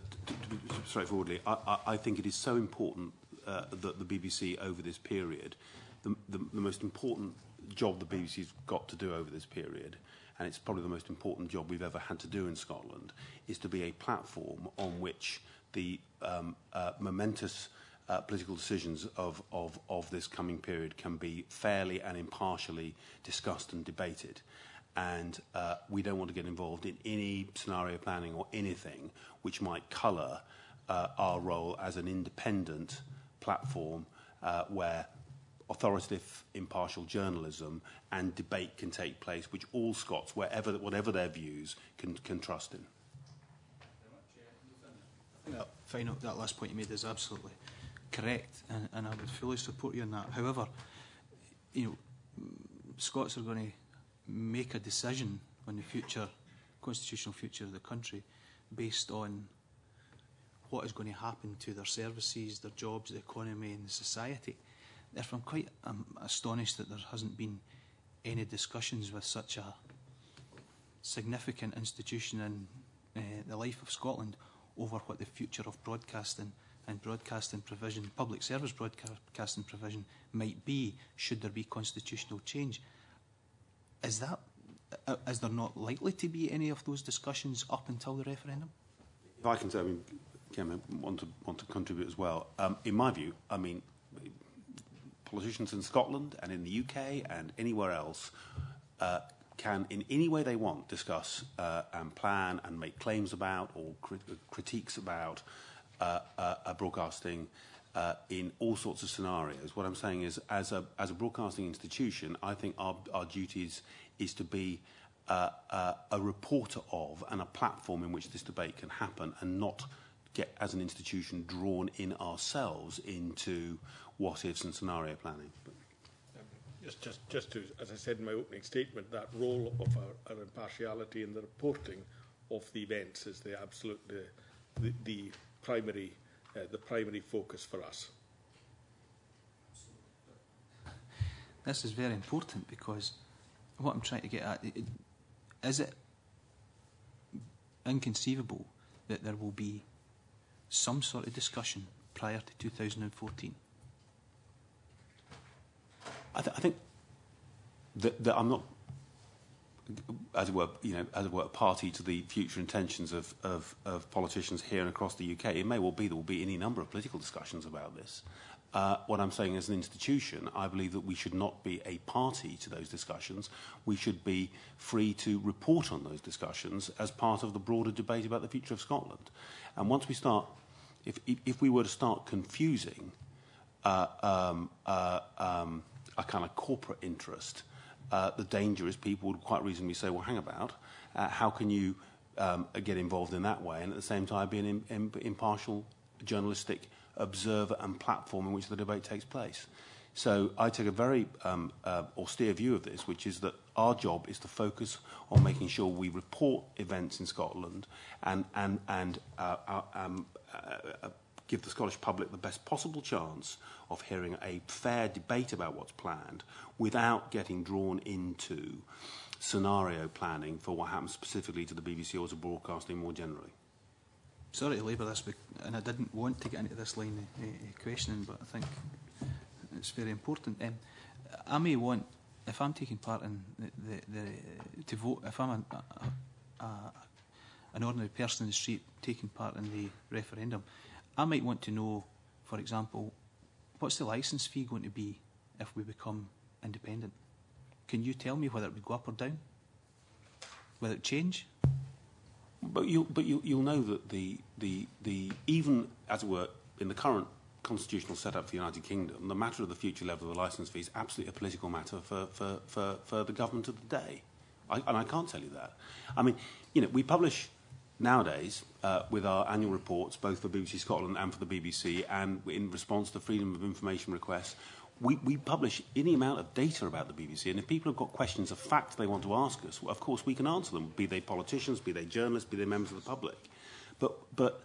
[SPEAKER 2] straightforwardly, I think it is so important that the BBC over this period, the most important job the BBC's got to do over this period, and it's probably the most important job we've ever had to do in Scotland, is to be a platform on which the momentous political decisions of this coming period can be fairly and impartially discussed and debated. And we don't want to get involved in any scenario planning or anything which might colour our role as an independent platform where authoritative, impartial journalism and debate can take place, which all Scots, whatever their views, can trust in.
[SPEAKER 9] That last point you made is absolutely correct, and I would fully support you on that. However, Scots are going to make a decision on the constitutional future of the country based on what is going to happen to their services, their jobs, the economy and the society. Therefore, I'm quite astonished that there hasn't been any discussions with such a significant institution in the life of Scotland over what the future of broadcasting and broadcasting provision, public service broadcasting provision, might be should there be constitutional change. Is there not likely to be any of those discussions up until the referendum?
[SPEAKER 2] If I can say, Kim, I want to contribute as well. In my view, politicians in Scotland and in the UK and anywhere else can, in any way they want, discuss and plan and make claims about or critiques about broadcasting in all sorts of scenarios. What I'm saying is, as a broadcasting institution, I think our duty is to be a reporter of and a platform in which this debate can happen, and not get, as an institution, drawn in ourselves into what-ifs and scenario planning.
[SPEAKER 3] Just to, as I said in my opening statement, that role of our impartiality in the reporting of the events is the primary focus for us.
[SPEAKER 9] This is very important, because what I'm trying to get at, is it inconceivable that there will be some sort of discussion prior to 2014?
[SPEAKER 2] I think that I'm not, as it were, a party to the future intentions of politicians here and across the UK. It may well be there will be any number of political discussions about this. What I'm saying, as an institution, I believe that we should not be a party to those discussions. We should be free to report on those discussions as part of the broader debate about the future of Scotland. And once we start, if we were to start confusing a kind of corporate interest, the danger is people would quite reasonably say, well, hang about, how can you get involved in that way and at the same time be an impartial journalistic observer and platform in which the debate takes place. So I take a very austere view of this, which is that our job is to focus on making sure we report events in Scotland and give the Scottish public the best possible chance of hearing a fair debate about what's planned without getting drawn into scenario planning for what happens specifically to the BBC or to broadcasting more generally.
[SPEAKER 9] Sorry to labour this, and I didn't want to get into this line of questioning, but I think it's very important. I may want, if I'm taking part in to vote, if I'm an ordinary person in the street taking part in the referendum, I might want to know, for example, what's the licence fee going to be if we become independent? Can you tell me whether it would go up or down? Will it change?
[SPEAKER 2] But you'll know that the even, as it were, in the current constitutional setup for the United Kingdom, the matter of the future level of the licence fee is absolutely a political matter for the government of the day. And I can't tell you that. I mean, we publish nowadays with our annual reports, both for BBC Scotland and for the BBC, and in response to freedom of information requests, we publish any amount of data about the BBC, and if people have got questions of fact they want to ask us, well, of course we can answer them, be they politicians, be they journalists, be they members of the public. But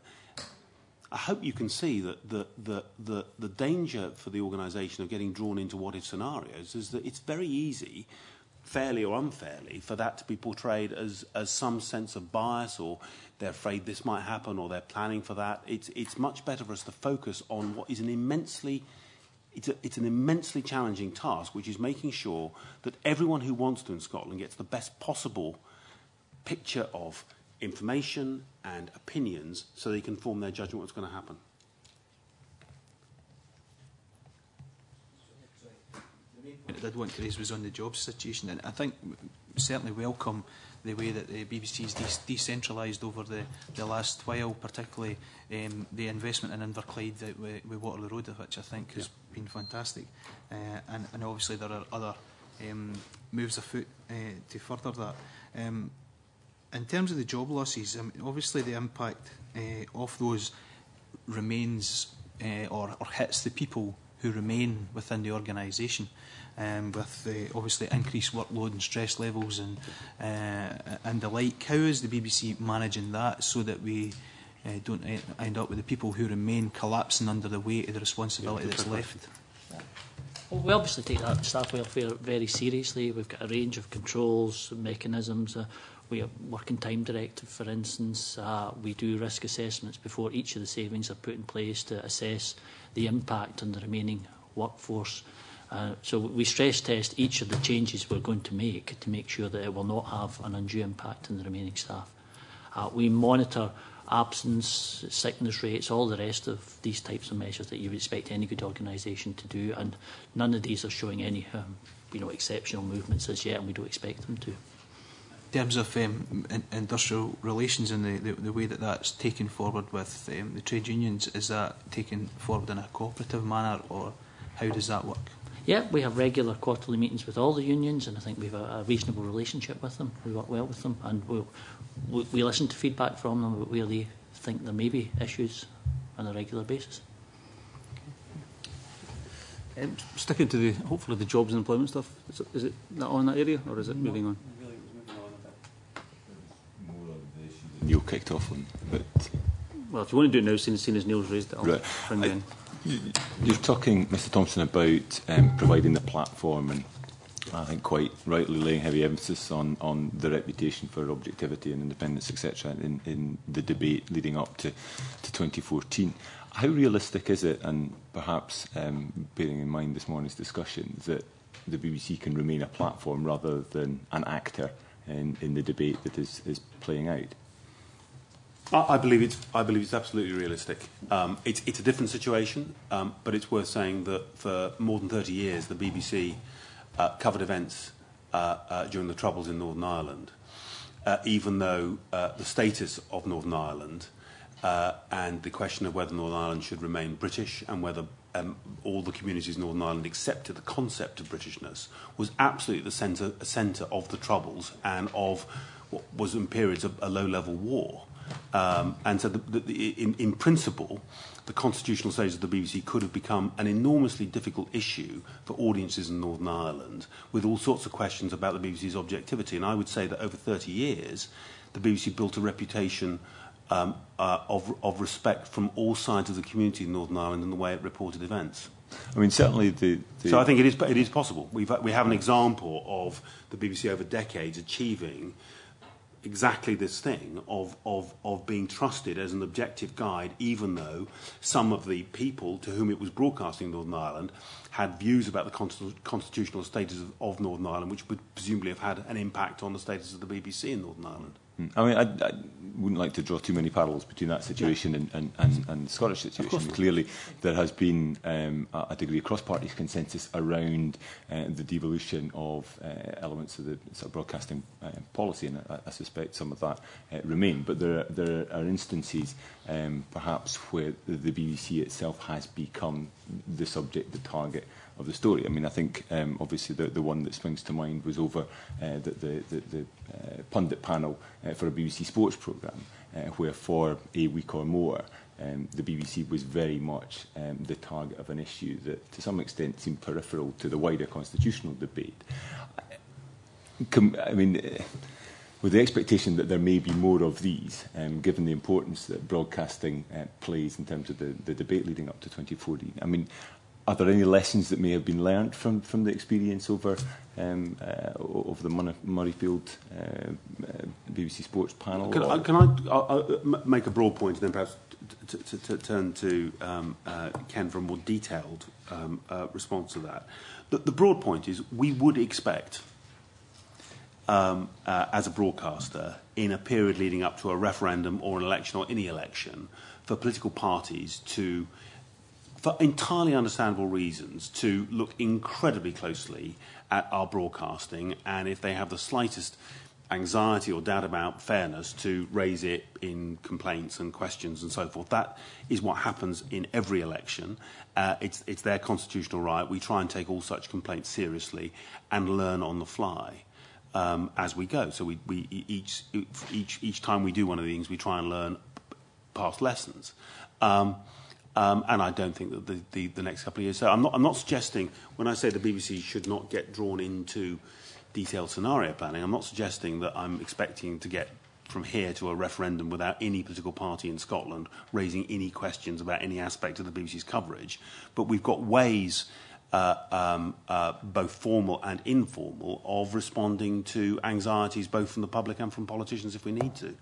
[SPEAKER 2] I hope you can see that the danger for the organisation of getting drawn into what-if scenarios is that it's very easy, fairly or unfairly, for that to be portrayed as some sense of bias, or they're afraid this might happen, or they're planning for that. It's much better for us to focus on what is an immensely challenging task, which is making sure that everyone who wants to in Scotland gets the best possible picture of information and opinions so they can form their judgment what's going to happen.
[SPEAKER 9] I did want to raise was on the jobs situation, and I think certainly welcome the way that the BBC's decentralised over the last while, particularly the investment in Inverclyde with Waterloo Road, which I think has been fantastic. And obviously there are other moves afoot to further that. In terms of the job losses, obviously the impact of those remains or hits the people who remain within the organisation, with obviously increased workload and stress levels and the like. How is the BBC managing that so that we don't end up with the people who remain collapsing under the weight of the responsibility that's left?
[SPEAKER 6] Well, we obviously take that staff welfare very seriously. We've got a range of controls, mechanisms. We have working time directive, for instance. We do risk assessments before each of the savings are put in place to assess the impact on the remaining workforce. So we stress test each of the changes we're going to make sure that it will not have an undue impact on the remaining staff. We monitor absence, sickness rates, all the rest of these types of measures that you would expect any good organisation to do, and none of these are showing any exceptional movements as yet, and we don't expect them to.
[SPEAKER 9] In terms of industrial relations and the way that that's taken forward with the trade unions, is that taken forward in a cooperative manner, or how does that work?
[SPEAKER 6] Yeah, we have regular quarterly meetings with all the unions, and I think we have a reasonable relationship with them. We work well with them, and we listen to feedback from them where they think there may be issues on a regular basis.
[SPEAKER 1] Sticking to hopefully the jobs and employment stuff, is it not on that area, or is it moving on?
[SPEAKER 10] Neil kicked off on, but
[SPEAKER 1] well, if you want to do it now, seeing as Neil's raised it, I'll bring it in.
[SPEAKER 10] You're talking, Mr Thompson, about providing the platform, and I think quite rightly laying heavy emphasis on the reputation for objectivity and independence, etc., in the debate leading up to 2014. How realistic is it, and perhaps bearing in mind this morning's discussion, that the BBC can remain a platform rather than an actor in the debate that is playing out?
[SPEAKER 2] I believe it's absolutely realistic. It's a different situation, but it's worth saying that for more than 30 years, the BBC covered events during the Troubles in Northern Ireland, even though the status of Northern Ireland and the question of whether Northern Ireland should remain British and whether all the communities in Northern Ireland accepted the concept of Britishness was absolutely the centre of the Troubles and of what was in periods of a low-level war. And so in principle, the constitutional status of the BBC could have become an enormously difficult issue for audiences in Northern Ireland, with all sorts of questions about the BBC's objectivity. And I would say that over 30 years, the BBC built a reputation of respect from all sides of the community in Northern Ireland in the way it reported events.
[SPEAKER 10] I mean, certainly
[SPEAKER 2] So I think it is possible. We have an example of the BBC over decades achieving exactly this thing of being trusted as an objective guide, even though some of the people to whom it was broadcasting Northern Ireland had views about the constitutional status of Northern Ireland, which would presumably have had an impact on the status of the BBC in Northern Ireland.
[SPEAKER 10] I mean, I wouldn't like to draw too many parallels between that situation and the Scottish situation. Clearly, there has been a degree of cross-party consensus around the devolution of elements of the sort of broadcasting policy, and I suspect some of that remain. But there are instances, perhaps, where the BBC itself has become the subject, the target of the story. I mean, I think obviously the one that springs to mind was over the pundit panel for a BBC sports programme, where for a week or more the BBC was very much the target of an issue that to some extent seemed peripheral to the wider constitutional debate. I mean, with the expectation that there may be more of these, given the importance that broadcasting plays in terms of the debate leading up to 2014, I mean, are there any lessons that may have been learned from the experience over the Murrayfield BBC Sports panel?
[SPEAKER 2] Can I make a broad point and then perhaps to turn to Ken for a more detailed response to that? The broad point is we would expect, as a broadcaster, in a period leading up to a referendum or an election or any election, for political parties to, for entirely understandable reasons, to look incredibly closely at our broadcasting, and if they have the slightest anxiety or doubt about fairness, to raise it in complaints and questions and so forth. That is what happens in every election. It's their constitutional right. We try and take all such complaints seriously and learn on the fly as we go. So each time we do one of these things, we try and learn past lessons. And I don't think that the next couple of years. So I'm not suggesting, when I say the BBC should not get drawn into detailed scenario planning, I'm not suggesting that I'm expecting to get from here to a referendum without any political party in Scotland raising any questions about any aspect of the BBC's coverage. But we've got ways, both formal and informal, of responding to anxieties both from the public and from politicians if we need to.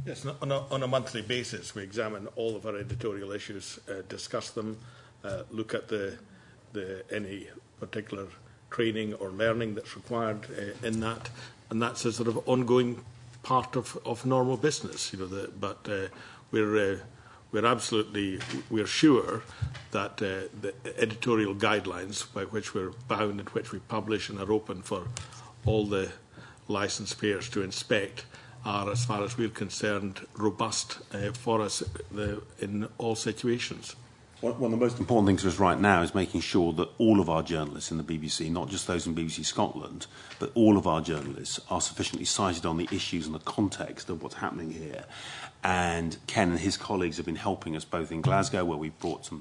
[SPEAKER 3] Yes, on a monthly basis, we examine all of our editorial issues, discuss them, look at any particular training or learning that's required in that, and that's a sort of ongoing part of normal business. But we're sure that the editorial guidelines by which we're bound and which we publish and are open for all the licensed payers to inspect are, as far as we're concerned, robust for us in all situations.
[SPEAKER 2] One of the most important things for us right now is making sure that all of our journalists in the BBC, not just those in BBC Scotland, but all of our journalists are sufficiently sighted on the issues and the context of what's happening here. And Ken and his colleagues have been helping us both in Glasgow, where we've brought a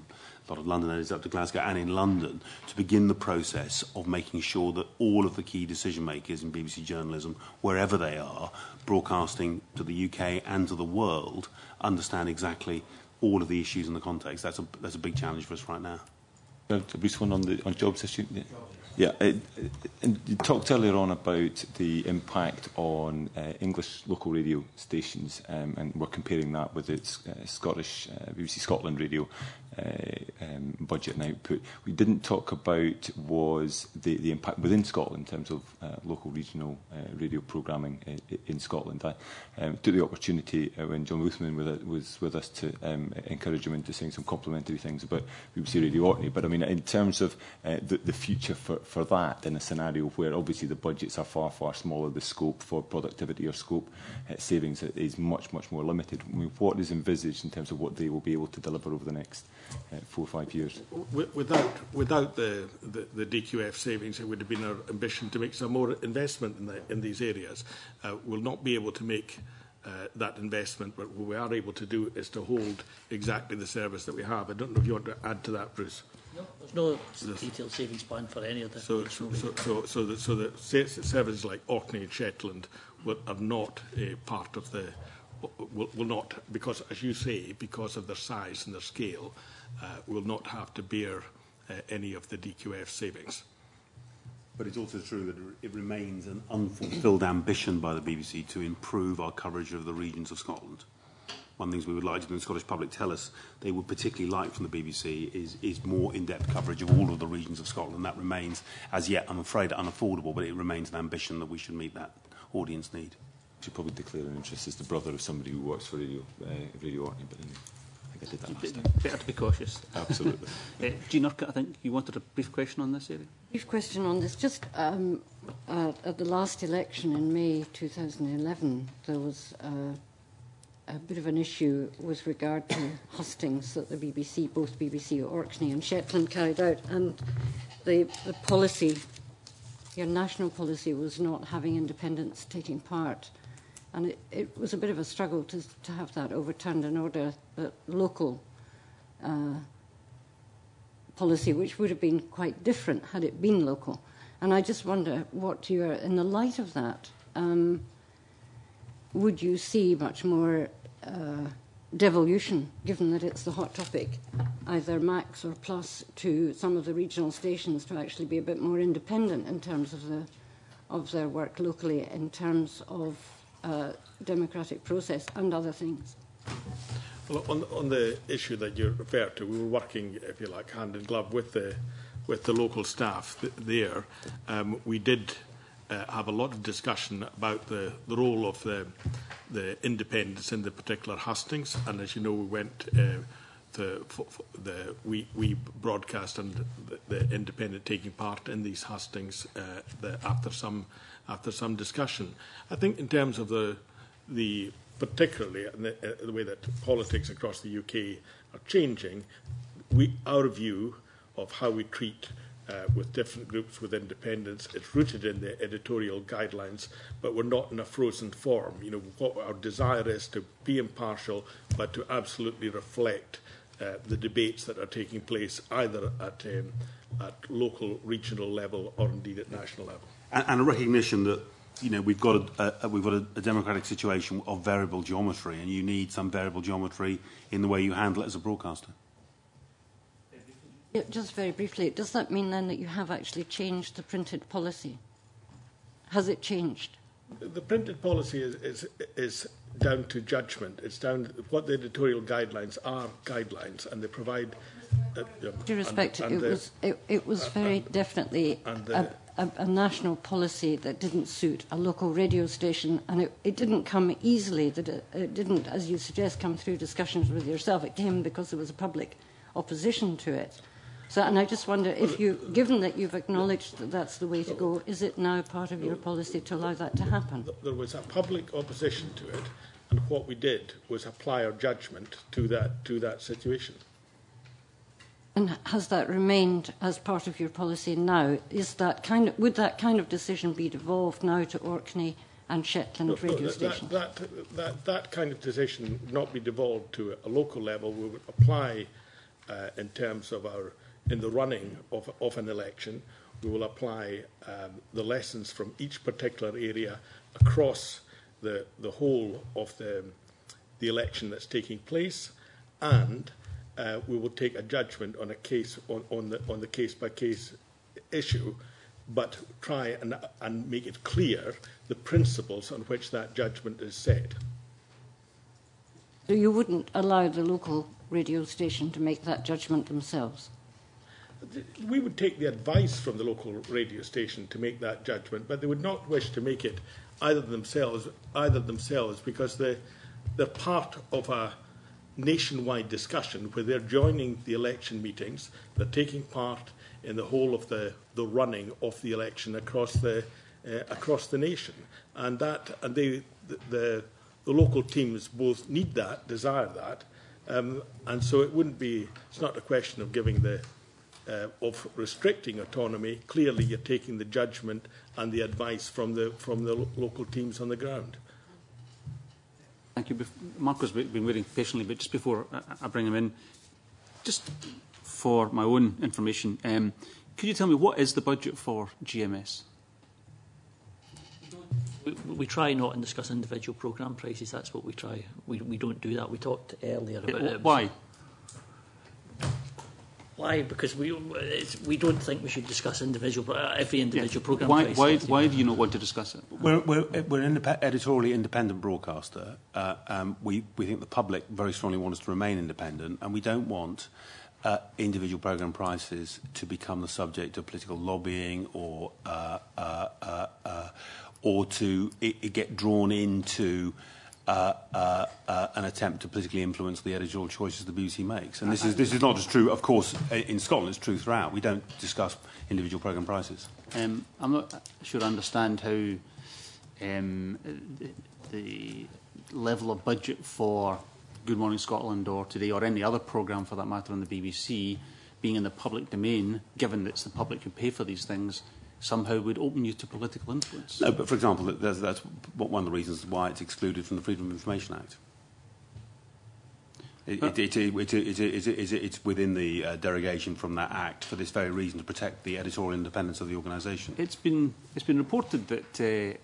[SPEAKER 2] lot of London editors up to Glasgow, and in London, to begin the process of making sure that all of the key decision makers in BBC journalism, wherever they are, broadcasting to the UK and to the world, understand exactly all of the issues in the context. That's a big challenge for us right now.
[SPEAKER 10] A brief one on jobs issue. Yeah, and you talked earlier on about the impact on English local radio stations, and we're comparing that with its Scottish BBC Scotland radio budget and output. We didn't talk about was the impact within Scotland in terms of local regional radio programming in Scotland. I took the opportunity when John Ruthman was with us to encourage him into saying some complimentary things about BBC Radio Orkney. But I mean, in terms of the future for that, in a scenario where obviously the budgets are far, far smaller, the scope for productivity or scope savings is much, much more limited. I mean, what is envisaged in terms of what they will be able to deliver over the next 4 or 5 years?
[SPEAKER 3] Without the DQF savings, it would have been our ambition to make some more investment in these areas. We'll not be able to make that investment, but what we are able to do is to hold exactly the service that we have. I don't know if you want to add to that, Bruce.
[SPEAKER 6] No, there's no detailed savings plan for any of the...
[SPEAKER 3] So the services like Orkney and Shetland are not a part of the... Will not, because, as you say, because of their size and their scale, will not have to bear any of the DQF savings.
[SPEAKER 2] But it's also true that it remains an unfulfilled ambition by the BBC to improve our coverage of the regions of Scotland. One of the things we would like to do, and the Scottish public tell us they would particularly like from the BBC, is more in-depth coverage of all of the regions of Scotland. That remains, as yet, I'm afraid, unaffordable, but it remains an ambition that we should meet that audience need.
[SPEAKER 10] I should probably declare an interest as the brother of somebody who works for Radio Orkney, but anyway, I think I did that last time.
[SPEAKER 1] Better to be cautious.
[SPEAKER 10] Absolutely.
[SPEAKER 1] Jean Urquhart, I think you wanted a brief question on this area.
[SPEAKER 11] Brief question on this. Just at the last election in May 2011, there was a bit of an issue with regard to hustings that the BBC, both BBC Orkney and Shetland carried out, and the policy, your national policy, was not having independents taking part. And it was a bit of a struggle to have that overturned in order that local policy, which would have been quite different had it been local. And I just wonder what you're, in the light of that, would you see much more devolution, given that it's the hot topic, either max or plus, to some of the regional stations to actually be a bit more independent in terms of their work locally, in terms of democratic process and other things?
[SPEAKER 3] Well, on the issue that you referred to, we were working, if you like, hand in glove with the local staff there. We did have a lot of discussion about the role of the independents in the particular hustings, and as you know, we went we broadcast and the independent taking part in these hustings after some discussion. I think in terms of the particularly the way that politics across the UK are changing, our view of how we treat with different groups, with independents, it's rooted in the editorial guidelines, but we're not in a frozen form. You know, what our desire is to be impartial, but to absolutely reflect the debates that are taking place either at local, regional level, or indeed at national level.
[SPEAKER 2] And a recognition that, you know, we've got a democratic situation of variable geometry, and you need some variable geometry in the way you handle it as a broadcaster.
[SPEAKER 11] Yeah, just very briefly, does that mean then that you have actually changed the printed policy? Has it changed?
[SPEAKER 3] The printed policy is down to judgment. It's down to what the editorial guidelines are guidelines, and they provide.
[SPEAKER 11] With due respect, it was very definitely a national policy that didn't suit a local radio station, and it didn't come easily. That it didn't, as you suggest, come through discussions with yourself. It came because there was a public opposition to it. So, and I just wonder if you, given that you've acknowledged that that's the way to go, is it now part of your policy to allow that to happen?
[SPEAKER 3] There was a public opposition to it, and what we did was apply our judgment to that situation.
[SPEAKER 11] And has that remained as part of your policy now? Is that would that kind of decision be devolved now to Orkney and Shetland radio stations?
[SPEAKER 3] That kind of decision would not be devolved to a local level. We would apply in terms of in the running of an election, we will apply the lessons from each particular area across the whole of the election that's taking place, and we will take a judgment on a case on the case by case issue, but try and make it clear the principles on which that judgment is set.
[SPEAKER 11] So you wouldn't allow the local radio station to make that judgment themselves?
[SPEAKER 3] We would take the advice from the local radio station to make that judgment, but they would not wish to make it either themselves because they're part of a nationwide discussion where they're joining the election meetings, they're taking part in the whole of the running of the election across the nation, and the local teams both need that, desire that, and so it's not a question of giving of restricting autonomy. Clearly, you're taking the judgment and the advice from the local teams on the ground.
[SPEAKER 1] Thank you. Marco's been waiting patiently, but just before I bring him in, just for my own information, could you tell me what is the budget for GMS?
[SPEAKER 6] We try not to discuss individual programme prices. That's what we try. We don't do that. We talked earlier about it.
[SPEAKER 1] Why?
[SPEAKER 6] Why? Because we don't think we should discuss every individual programme price.
[SPEAKER 1] Why do you not want to discuss it?
[SPEAKER 2] We're an editorially independent broadcaster. We think the public very strongly want us to remain independent, and we don't want individual programme prices to become the subject of political lobbying or to get drawn into an attempt to politically influence the editorial choices the BBC makes. And this is not just true, of course, in Scotland. It's true throughout. We don't discuss individual programme prices.
[SPEAKER 1] I'm not sure I understand how the level of budget for Good Morning Scotland or Today or any other programme for that matter on the BBC being in the public domain, given that it's the public who pay for these things, somehow would open you to political influence.
[SPEAKER 2] No, but for example, that's one of the reasons why it's excluded from the Freedom of Information Act. It's within the derogation from that Act for this very reason, to protect the editorial independence of the organisation.
[SPEAKER 1] It's been reported that the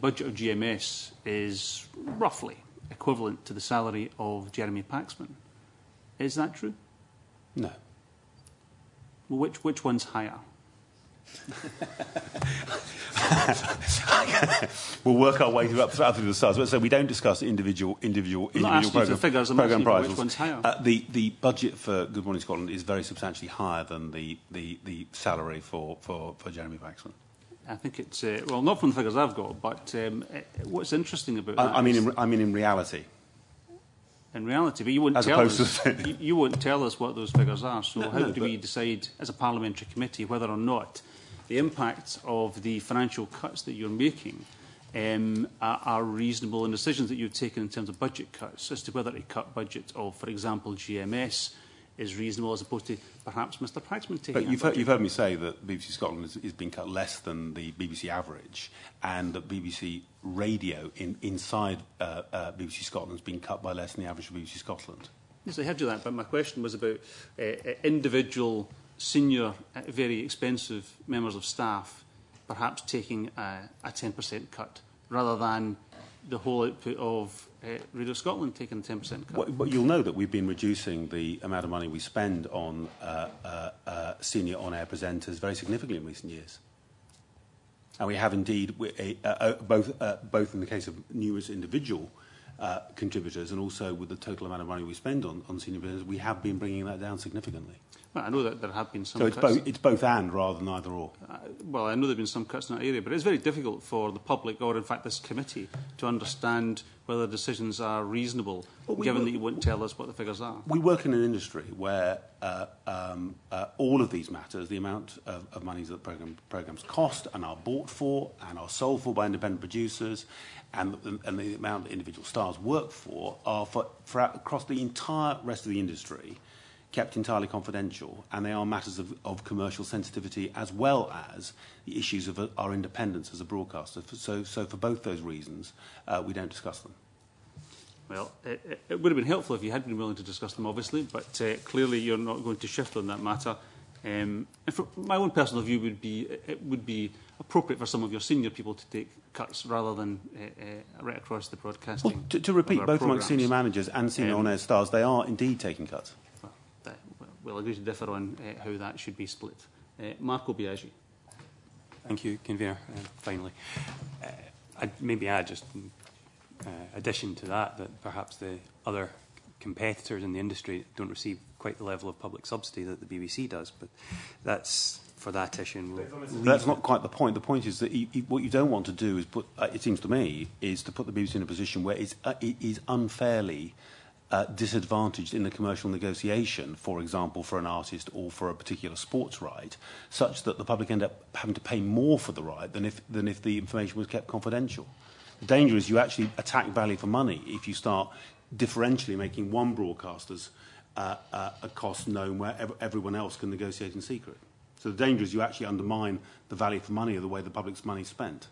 [SPEAKER 1] budget of GMS is roughly equivalent to the salary of Jeremy Paxman. Is that true?
[SPEAKER 2] No.
[SPEAKER 1] Well, which one's higher?
[SPEAKER 2] We'll work our way up through the stars. So we don't discuss individual programme prices.
[SPEAKER 1] Which one's higher?
[SPEAKER 2] The budget for Good Morning Scotland is very substantially higher than the salary for Jeremy Paxman.
[SPEAKER 1] I think it's well, not from the figures I've got, but what's interesting about that?
[SPEAKER 2] I mean in reality.
[SPEAKER 1] In reality, but you won't you won't tell us what those figures are. So how do we decide as a parliamentary committee whether or not the impact of the financial cuts that you're making are reasonable, and decisions that you've taken in terms of budget cuts as to whether a cut budget of, for example, GMS is reasonable as opposed to perhaps Mr Paxman taking
[SPEAKER 2] But you've heard me say that BBC Scotland is being cut less than the BBC average, and that BBC radio inside BBC Scotland has been cut by less than the average of BBC Scotland.
[SPEAKER 1] Yes, I heard you that, but my question was about individual senior, very expensive members of staff perhaps taking a 10% cut rather than the whole output of Radio Scotland taking a 10% cut.
[SPEAKER 2] But you'll know that we've been reducing the amount of money we spend on senior on-air presenters very significantly in recent years. And we have indeed, both in the case of numerous individual contributors and also with the total amount of money we spend on senior presenters, we have been bringing that down significantly.
[SPEAKER 1] Well, I know that there have been some
[SPEAKER 2] cuts. So
[SPEAKER 1] it's
[SPEAKER 2] both and rather than either or.
[SPEAKER 1] Well, I know there have been some cuts in that area, but it's very difficult for the public, or in fact this committee, to understand whether decisions are reasonable, given that you won't tell us what the figures are.
[SPEAKER 2] We work in an industry where all of these matters, the amount of money that programmes cost and are bought for and are sold for by independent producers, and the amount that individual stars work for, are for across the entire rest of the industry kept entirely confidential, and they are matters of commercial sensitivity as well as the issues of our independence as a broadcaster. So for both those reasons, we don't discuss them.
[SPEAKER 1] Well, it would have been helpful if you had been willing to discuss them, obviously, but clearly you're not going to shift on that matter. And from my own personal view, it would be appropriate for some of your senior people to take cuts rather than right across the broadcasting.
[SPEAKER 2] Well, to repeat, both amongst senior managers and senior on-air stars, they are indeed taking cuts.
[SPEAKER 1] We'll agree to differ on how that should be split. Marco Biaggi.
[SPEAKER 12] Thank you, Convener. Finally, I'd maybe add just in addition to that perhaps the other competitors in the industry don't receive quite the level of public subsidy that the BBC does, but that's for that issue.
[SPEAKER 2] That's not quite the point. The point is that what you don't want to do is put, it seems to me, is to put the BBC in a position where it is unfairly disadvantaged in the commercial negotiation, for example, for an artist or for a particular sports right, such that the public end up having to pay more for the right than if the information was kept confidential. The danger is you actually attack value for money if you start differentially making one broadcaster's a cost known where everyone else can negotiate in secret. So the danger is you actually undermine the value for money of the way the public's money is spent.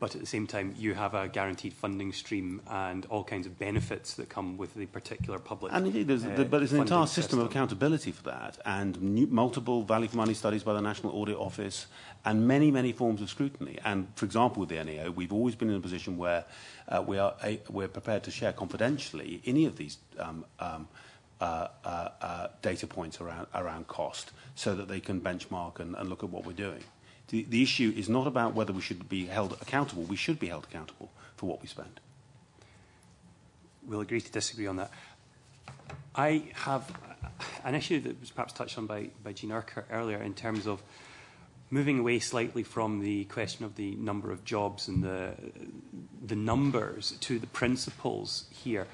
[SPEAKER 12] but at the same time you have a guaranteed funding stream and all kinds of benefits that come with the particular public.
[SPEAKER 2] And indeed, but there's an entire system of accountability for that, and multiple value for money studies by the National Audit Office, and many, many forms of scrutiny. And for example, with the NAO, we've always been in a position where we're prepared to share confidentially any of these data points around cost, so that they can benchmark and look at what we're doing. The issue is not about whether we should be held accountable. We should be held accountable for what we spend.
[SPEAKER 12] We'll agree to disagree on that. I have an issue that was perhaps touched on by Jean Urquhart earlier in terms of moving away slightly from the question of the number of jobs and the numbers to the principles here.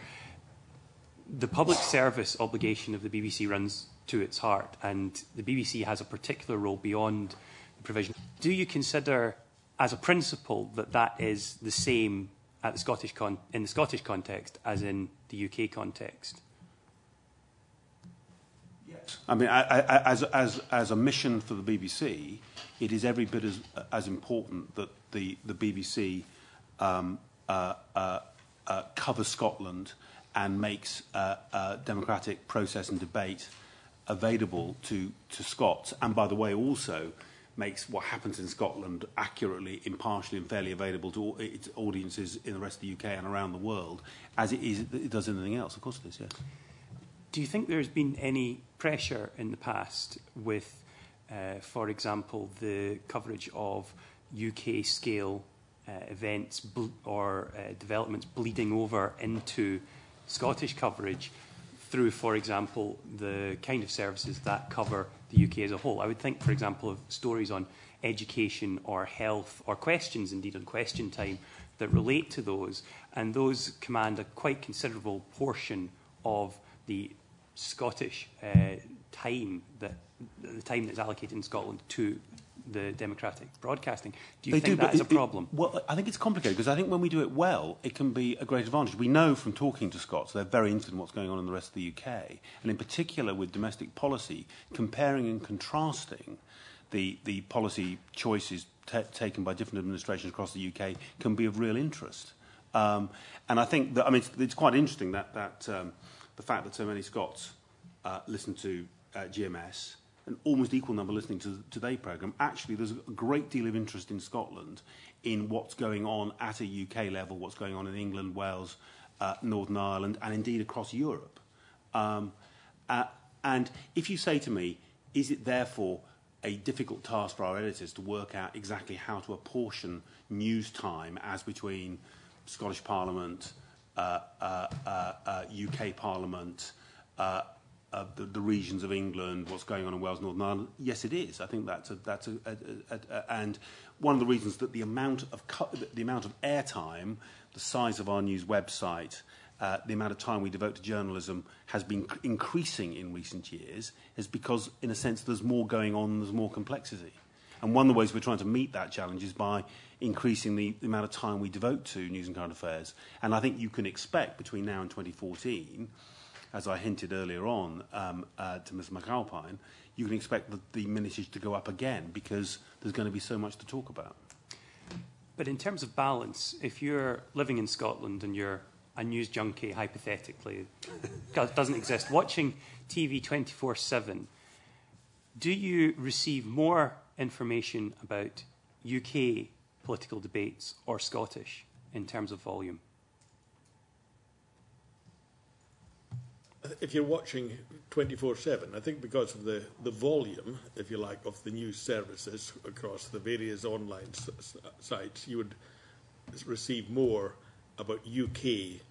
[SPEAKER 12] The public service obligation of the BBC runs to its heart, and the BBC has a particular role beyond the provision. Do you consider, as a principle, that that is the same at the Scottish in the Scottish context as in the UK context?
[SPEAKER 2] Yes. I mean, as a mission for the BBC, it is every bit as important that the BBC covers Scotland and makes democratic process and debate available to Scots, and by the way also makes what happens in Scotland accurately, impartially and fairly available to its audiences in the rest of the UK and around the world, as it does anything else. Of course it is, yes.
[SPEAKER 12] Do you think there's been any pressure in the past with, for example, the coverage of UK-scale events or developments bleeding over into Scottish coverage through, for example, the kind of services that cover the UK as a whole? I would think, for example, of stories on education or health or questions, indeed, on Question Time that relate to those, and those command a quite considerable portion of the Scottish time that's allocated in Scotland to the democratic broadcasting. Do you think that is a problem?
[SPEAKER 2] Well, I think it's complicated, because I think when we do it well, it can be a great advantage. We know from talking to Scots they're very interested in what's going on in the rest of the UK, and in particular with domestic policy, comparing and contrasting the policy choices taken by different administrations across the UK can be of real interest. And I think that, I mean, it's quite interesting that the fact that so many Scots listen to GMS, an almost equal number listening to the Today programme. Actually, there's a great deal of interest in Scotland in what's going on at a UK level, what's going on in England, Wales, Northern Ireland, and indeed across Europe. And if you say to me, is it therefore a difficult task for our editors to work out exactly how to apportion news time as between Scottish Parliament, UK Parliament, the regions of England, what's going on in Wales, Northern Ireland? Yes, it is. I think and one of the reasons that the amount of airtime, the size of our news website, the amount of time we devote to journalism has been increasing in recent years is because, in a sense, there's more going on, there's more complexity. And one of the ways we're trying to meet that challenge is by increasing the amount of time we devote to news and current affairs. And I think you can expect between now and 2014, as I hinted earlier on to Ms McAlpine, you can expect the minutages to go up again because there's going to be so much to talk about.
[SPEAKER 12] But in terms of balance, if you're living in Scotland and you're a news junkie, hypothetically, doesn't exist, watching TV 24/7, do you receive more information about UK political debates or Scottish in terms of volume?
[SPEAKER 3] If you're watching 24/7, I think because of the volume, if you like, of the news services across the various online sites, you would receive more about UK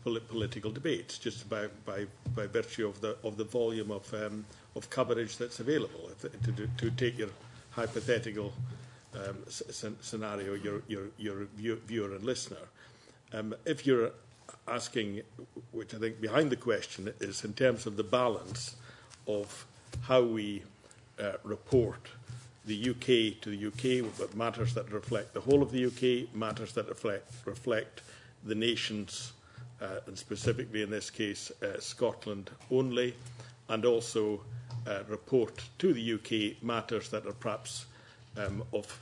[SPEAKER 3] political debates, just by virtue of the volume of coverage that's available. To take your hypothetical scenario, your viewer and listener, if you're asking, which I think behind the question is in terms of the balance of how we report the UK to the UK, but matters that reflect the whole of the UK, matters that reflect the nations, and specifically in this case Scotland only, and also report to the UK matters that are perhaps of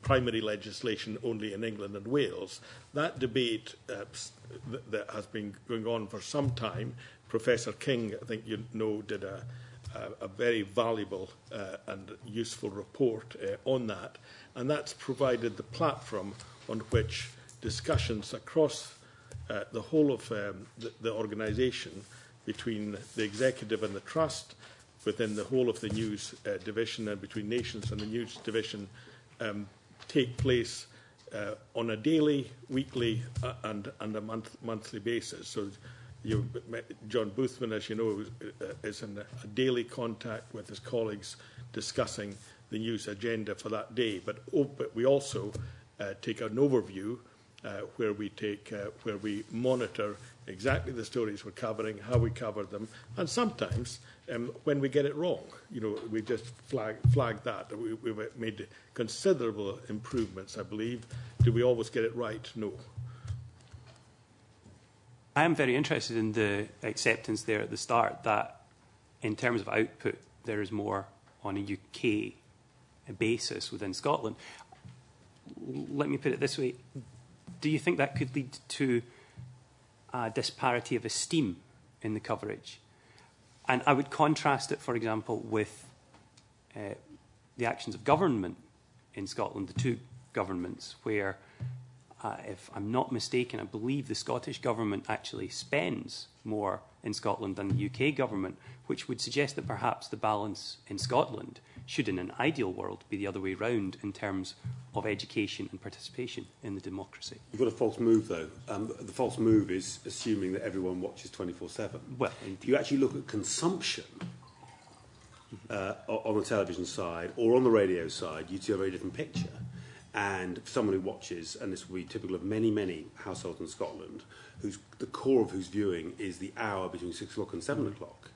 [SPEAKER 3] primary legislation only in England and Wales. That debate that has been going on for some time, Professor King, I think you know, did a very valuable and useful report on that, and that's provided the platform on which discussions across the whole of the organisation, between the executive and the trust, within the whole of the news division, and between nations and the news division, take place on a daily, weekly and a monthly basis. So John Boothman, as you know, is in a daily contact with his colleagues discussing the news agenda for that day. But we also take an overview where we monitor exactly the stories we're covering, how we cover them, and sometimes when we get it wrong, we just flag that. We've made considerable improvements, I believe. Do we always get it right? No.
[SPEAKER 12] I am very interested in the acceptance there at the start that in terms of output, there is more on a UK basis within Scotland. Let me put it this way. Do you think that could lead to a disparity of esteem in the coverage? And I would contrast it, for example, with the actions of government in Scotland, the two governments, where, if I'm not mistaken, I believe the Scottish government actually spends more in Scotland than the UK government, which would suggest that perhaps the balance in Scotland should, in an ideal world, be the other way round in terms of education and participation in the democracy.
[SPEAKER 2] You've got a false move, though. The false move is assuming that everyone watches 24/7.
[SPEAKER 12] Well,
[SPEAKER 2] if you actually look at consumption on the television side or on the radio side, you'd see a very different picture. And for someone who watches, and this will be typical of many, many households in Scotland, the core of whose viewing is the hour between 6 o'clock and 7 o'clock,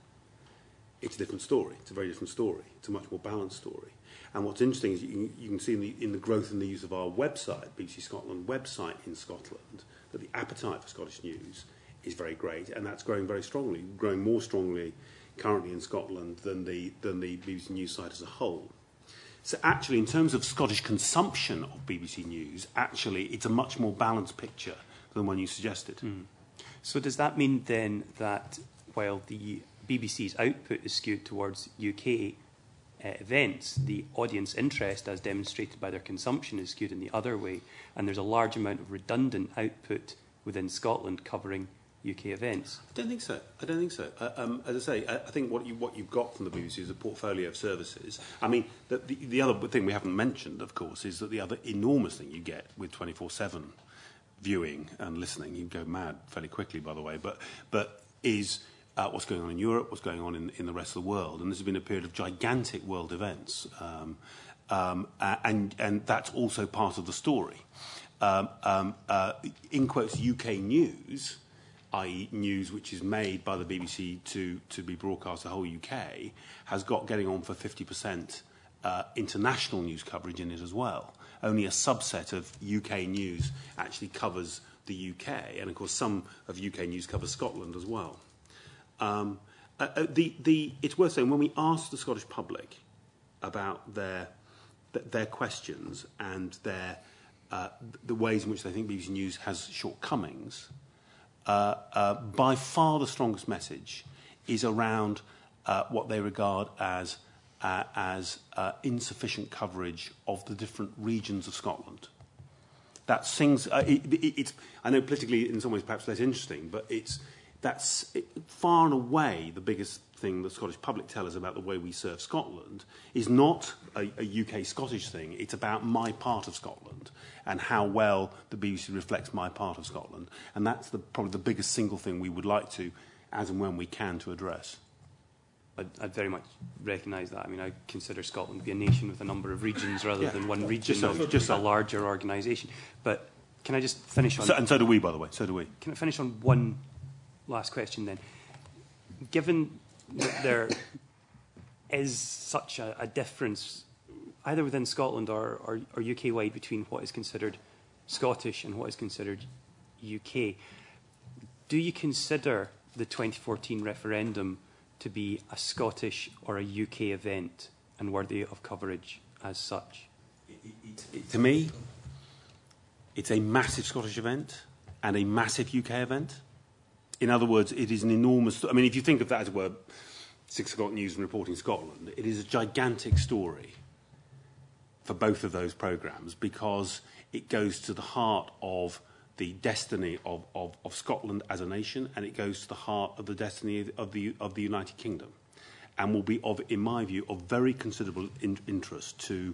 [SPEAKER 2] it's a different story. It's a very different story. It's a much more balanced story. And what's interesting is you can see in the growth in the use of our website, BBC Scotland website in Scotland, that the appetite for Scottish news is very great, and that's growing very strongly, growing more strongly currently in Scotland than the BBC News site as a whole. So actually, in terms of Scottish consumption of BBC News, actually it's a much more balanced picture than the one you suggested.
[SPEAKER 12] So does that mean then that while the BBC's output is skewed towards UK events, the audience interest, as demonstrated by their consumption, is skewed in the other way, and there's a large amount of redundant output within Scotland covering UK events?
[SPEAKER 2] I don't think so. As I say, I think what you've got from the BBC is a portfolio of services. I mean, the other thing we haven't mentioned, of course, is that the other enormous thing you get with 24/7 viewing and listening, you go mad fairly quickly, by the way, but is what's going on in Europe, what's going on in the rest of the world. And this has been a period of gigantic world events. And that's also part of the story. In quotes, UK news, i.e. news which is made by the BBC to be broadcast the whole UK, has got getting on for 50% international news coverage in it as well. Only a subset of UK news actually covers the UK, and of course some of UK news covers Scotland as well. It's worth saying, when we asked the Scottish public about their questions and the ways in which they think BBC News has shortcomings, by far the strongest message is around what they regard as insufficient coverage of the different regions of Scotland. That sings. It's, I know politically in some ways perhaps less interesting, but that's far and away the biggest thing the Scottish public tell us about the way we serve Scotland is not a UK-Scottish thing. It's about my part of Scotland and how well the BBC reflects my part of Scotland. And that's probably the biggest single thing we would like to, as and when we can, to address.
[SPEAKER 12] I'd very much recognise that. I mean, I consider Scotland to be a nation with a number of regions rather than one region just a larger organisation. But can I just finish on...
[SPEAKER 2] And so do we, by the way. So do we.
[SPEAKER 12] Can I finish on one last question then? Given that there is such a difference, either within Scotland or UK-wide, between what is considered Scottish and what is considered UK, do you consider the 2014 referendum to be a Scottish or a UK event and worthy of coverage as such?
[SPEAKER 2] To me, it's a massive Scottish event and a massive UK event. In other words, it is an enormous... I mean, if you think of that as it were, 6 o'clock news and Reporting Scotland, it is a gigantic story for both of those programmes because it goes to the heart of the destiny of Scotland as a nation, and it goes to the heart of the destiny of the United Kingdom, and will be, in my view, of very considerable interest to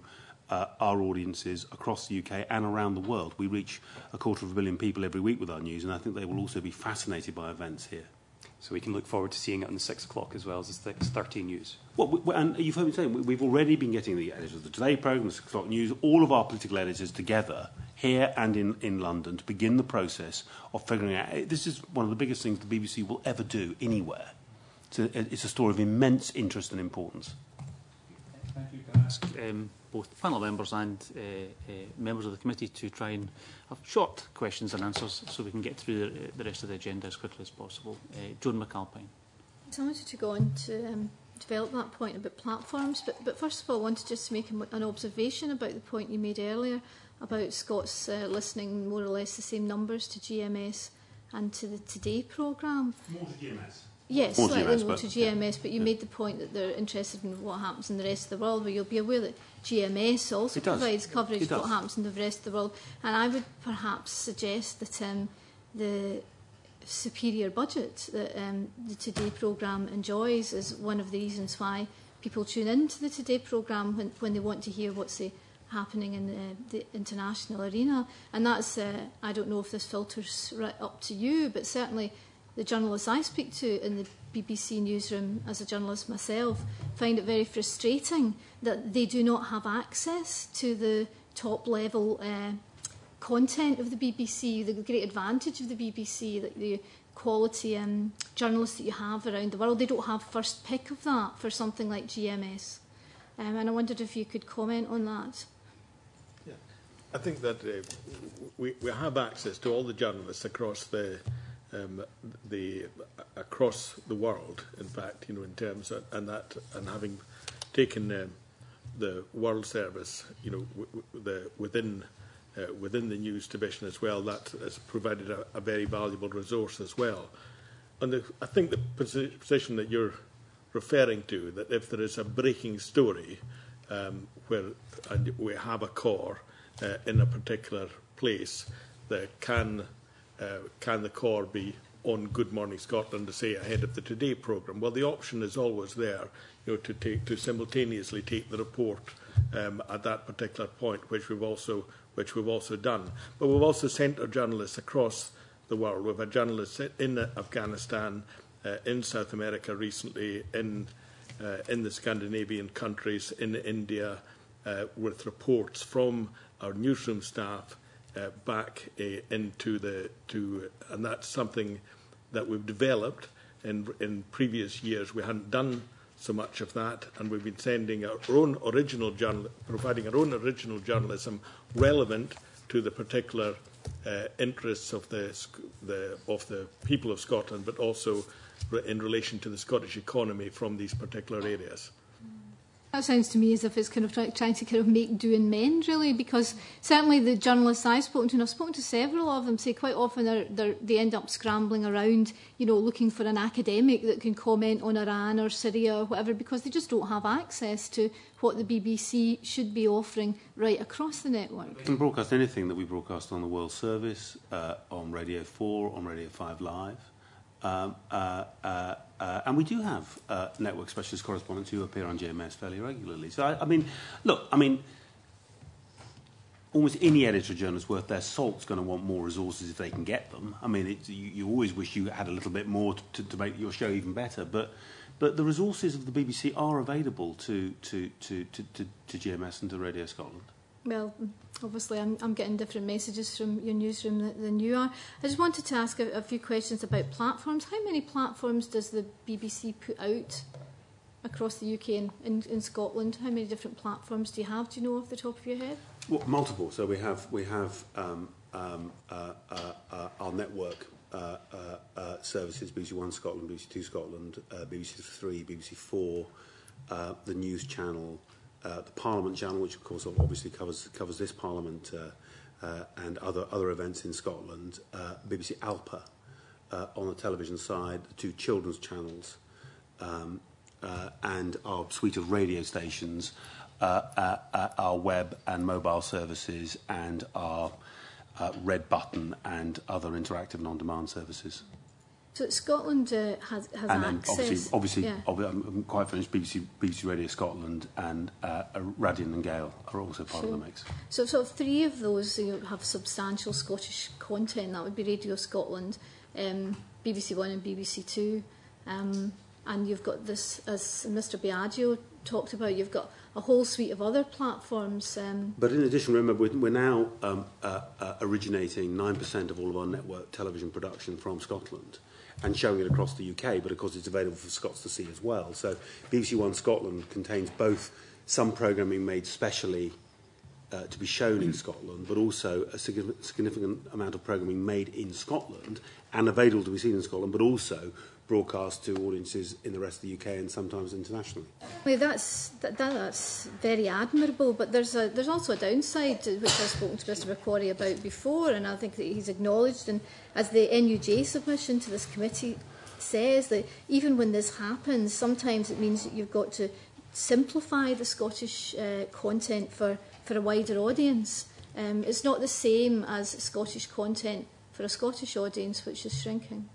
[SPEAKER 2] our audiences across the UK and around the world. We reach 250 million people every week with our news, and I think they will also be fascinated by events here.
[SPEAKER 12] So we can look forward to seeing it on the 6 o'clock as well as the 6:30 news.
[SPEAKER 2] Well, and you've heard me saying we've already been getting the editors of the Today programme, the 6 o'clock news, all of our political editors together here and in London to begin the process of figuring out. This is one of the biggest things the BBC will ever do anywhere. It's a story of immense interest and importance.
[SPEAKER 1] Thank you. Can I ask both panel members and members of the committee to try and have short questions and answers so we can get through the rest of the agenda as quickly as possible. Joan McAlpine.
[SPEAKER 5] I wanted to go on to develop that point about platforms, but first of all I wanted just to make an observation about the point you made earlier about Scots listening more or less the same numbers to GMS and to the Today programme.
[SPEAKER 2] More to GMS.
[SPEAKER 5] Yes,
[SPEAKER 2] More
[SPEAKER 5] slightly more to GMS, but you made the point that they're interested in what happens in the rest of the world, but you'll be aware that GMS also provides coverage of what happens in the rest of the world. And I would perhaps suggest that the superior budget that the Today programme enjoys is one of the reasons why people tune into the Today programme when they want to hear what's happening in the international arena. And that's, I don't know if this filters right up to you, but certainly the journalists I speak to in the BBC newsroom, as a journalist myself, find it very frustrating that they do not have access to the top-level content of the BBC, the great advantage of the BBC, the quality journalists that you have around the world. They don't have first pick of that for something like GMS. And I wondered if you could comment on that.
[SPEAKER 3] Yeah. I think that we have access to all the journalists across across the world, in fact, in terms of, and having taken the World Service, within the news division as well, that has provided a very valuable resource as well. And I think the position that you're referring to, that if there is a breaking story where we have a core in a particular place, can the core be on Good Morning Scotland, to say, ahead of the Today programme? Well, the option is always there, to simultaneously take the report at that particular point, which we've also done. But we've also sent our journalists across the world. We've had journalists in Afghanistan, in South America recently, in the Scandinavian countries, in India, with reports from our newsroom staff back into and that's something that we've developed in previous years. We hadn't done so much of that, and we've been sending our own original providing our own original journalism relevant to the particular interests of the people of Scotland, but also in relation to the Scottish economy from these particular areas.
[SPEAKER 5] That sounds to me as if it's kind of trying to kind of make do and mend, really, because certainly the journalists I've spoken to, and I've spoken to several of them, say quite often they end up scrambling around, looking for an academic that can comment on Iran or Syria or whatever, because they just don't have access to what the BBC should be offering right across the network.
[SPEAKER 2] We can broadcast anything that we broadcast on the World Service, on Radio 4, on Radio 5 Live. And we do have network specialist correspondents who appear on GMS fairly regularly. So, almost any editor or journalist worth their salt is going to want more resources if they can get them. I mean, you always wish you had a little bit more to make your show even better. But the resources of the BBC are available to GMS and to Radio Scotland.
[SPEAKER 5] Well, obviously I'm getting different messages from your newsroom than you are. I just wanted to ask a few questions about platforms. How many platforms does the BBC put out across the UK and in Scotland? How many different platforms do you have? Do you know off the top of your head? Well,
[SPEAKER 2] multiple. So we have our network services, BBC One Scotland, BBC Two Scotland, BBC Three, BBC Four, the news channel, the Parliament channel, which of course obviously covers this Parliament and other events in Scotland, BBC Alpa on the television side, the 2 children's channels, and our suite of radio stations, our web and mobile services, and our Red Button and other interactive and on-demand services.
[SPEAKER 5] So Scotland has
[SPEAKER 2] and
[SPEAKER 5] access.
[SPEAKER 2] Obviously,
[SPEAKER 5] yeah.
[SPEAKER 2] I'm quite finished. BBC Radio Scotland and Radian and Gale are also part of the mix.
[SPEAKER 5] So sort of 3 of those have substantial Scottish content. That would be Radio Scotland, BBC One and BBC Two, and you've got this, as Mr. Biagio talked about, you've got a whole suite of other platforms.
[SPEAKER 2] But in addition, remember, we're now originating 9% of all of our network television production from Scotland and showing it across the UK, but of course it's available for Scots to see as well. So BBC One Scotland contains both some programming made specially to be shown in Scotland, but also a significant amount of programming made in Scotland and available to be seen in Scotland, but also broadcast to audiences in the rest of the UK and sometimes internationally.
[SPEAKER 5] Well, that's very admirable, but there's also a downside, which I've spoken to Mr. McQuarrie about before, and I think that he's acknowledged, and as the NUJ submission to this committee says, that even when this happens, sometimes it means that you've got to simplify the Scottish content for a wider audience. It's not the same as Scottish content for a Scottish audience, which is shrinking.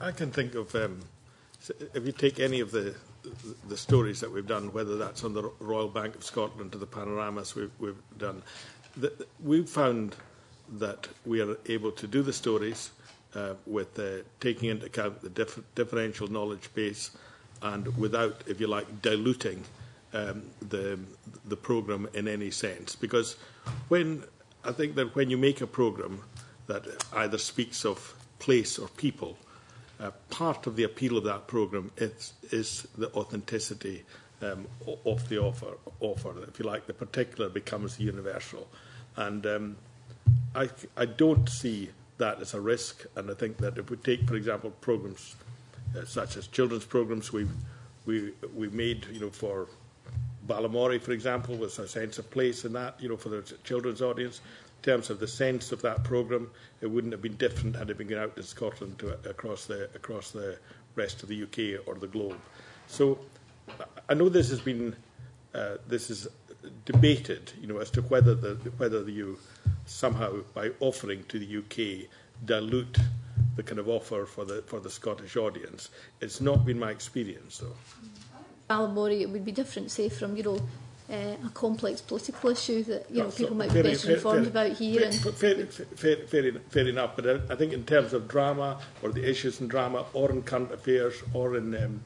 [SPEAKER 3] I can think of, if you take any of the stories that we've done, whether that's on the Royal Bank of Scotland or the panoramas we've done, we've found that we are able to do the stories with taking into account the differential knowledge base and without, if you like, diluting the programme in any sense. Because I think that when you make a programme that either speaks of place or people, part of the appeal of that programme is the authenticity of the offer. If you like, the particular becomes universal. And I don't see that as a risk. And I think that if we take, for example, programmes such as children's programmes, we made, for Balamory, for example, was a sense of place in that, for the children's audience. In terms of the sense of that programme, it wouldn't have been different had it been going out to Scotland across the rest of the UK or the globe. So I know this has been debated, as to whether you somehow, by offering to the UK, dilute the kind of offer for the Scottish audience. It's not been my experience, though.
[SPEAKER 5] Balamory, it would be different, say, from a complex political issue that people might be better informed about here.
[SPEAKER 3] Fair enough, but I think in terms of drama or the issues in drama or in current affairs or in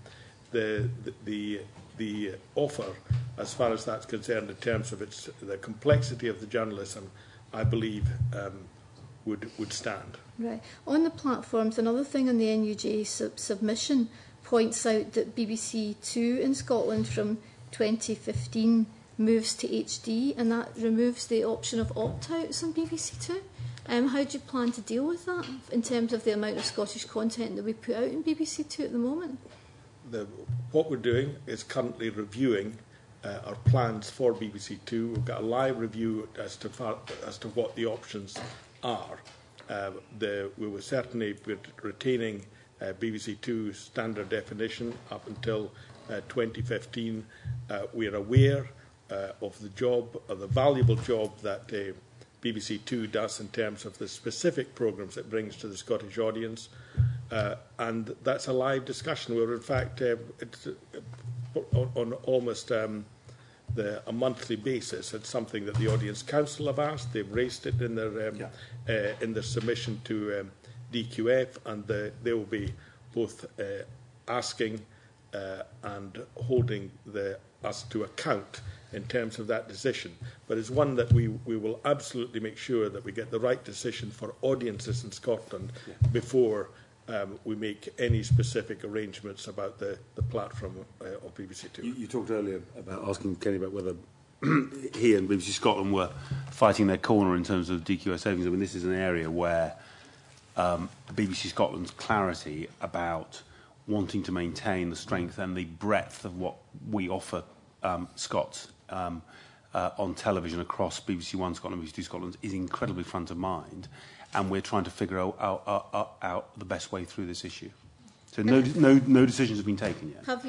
[SPEAKER 3] the offer, as far as that's concerned, in terms of the complexity of the journalism, I believe would stand.
[SPEAKER 5] Right. On the platforms, another thing on the NUJ submission points out that BBC Two in Scotland from 2015 moves to HD, and that removes the option of opt-outs on BBC Two. How do you plan to deal with that in terms of the amount of Scottish content that we put out in BBC Two at the moment?
[SPEAKER 3] What we're doing is currently reviewing our plans for BBC Two. We've got a live review as to what the options are. We will certainly be retaining BBC Two standard definition up until 2015. We are aware of the valuable job that BBC Two does in terms of the specific programmes it brings to the Scottish audience, and that's a live discussion where, in fact, it's on almost a monthly basis. It's something that the Audience Council have asked. They've raised it in their submission to DQF, and they will be both asking and holding us to account in terms of that decision. But it's one that we will absolutely make sure that we get the right decision for audiences in Scotland before we make any specific arrangements about the platform of BBC Two.
[SPEAKER 2] You talked earlier about asking Kenny about whether he and BBC Scotland were fighting their corner in terms of DQS savings. I mean, this is an area where BBC Scotland's clarity about wanting to maintain the strength and the breadth of what we offer Scots on television across BBC One Scotland and BBC Two Scotland is incredibly front of mind, and we're trying to figure out the best way through this issue. So no decisions have been taken yet.
[SPEAKER 5] Have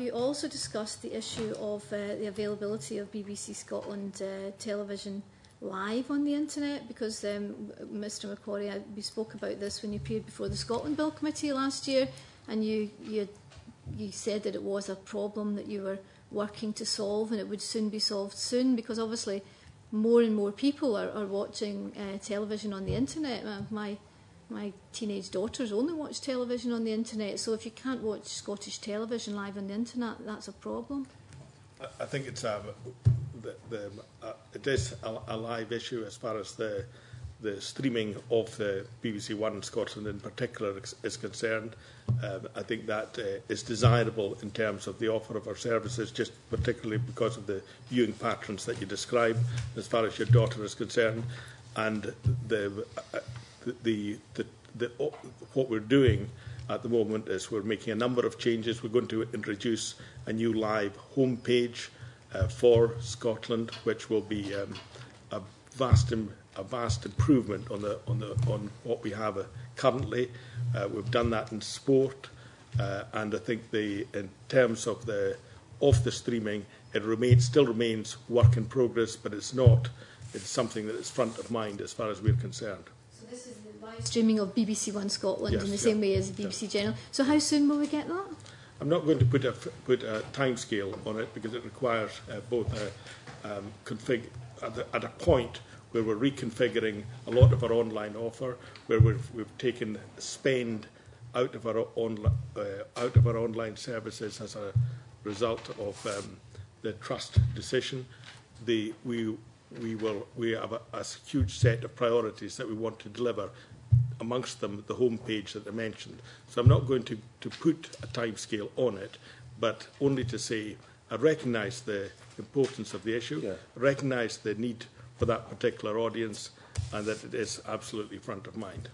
[SPEAKER 5] you also discussed the issue of the availability of BBC Scotland television live on the internet? Because Mr Macquarie, we spoke about this when you appeared before the Scotland Bill Committee last year, and you said that it was a problem that you were working to solve, and it would soon be solved soon, because obviously more and more people are watching television on the internet. My teenage daughters only watch television on the internet, so if you can't watch Scottish television live on the internet, that's a problem.
[SPEAKER 3] I think it's it is a live issue as far as the streaming of the BBC One Scotland in particular is concerned. I think that is desirable in terms of the offer of our services, just particularly because of the viewing patterns that you describe as far as your daughter is concerned. And what we're doing at the moment is we're making a number of changes. We're going to introduce a new live homepage for Scotland, which will be a vast improvement on what we have currently. We've done that in sport, and I think in terms of the streaming, it still remains work in progress, but it's something that is front of mind as far as we're concerned.
[SPEAKER 5] So this is the live streaming of BBC One Scotland,
[SPEAKER 3] yes,
[SPEAKER 5] in the same way as BBC General. So how soon will we get that?
[SPEAKER 3] I'm not going to put a time scale on it, because it requires both config at a point where we're reconfiguring a lot of our online offer, where we've taken spend out of our online services as a result of the trust decision. We have a huge set of priorities that we want to deliver, amongst them the homepage that I mentioned. So I'm not going to put a time scale on it, but only to say I recognise the importance of the issue, recognise the need for that particular audience, and that it is absolutely front of mind.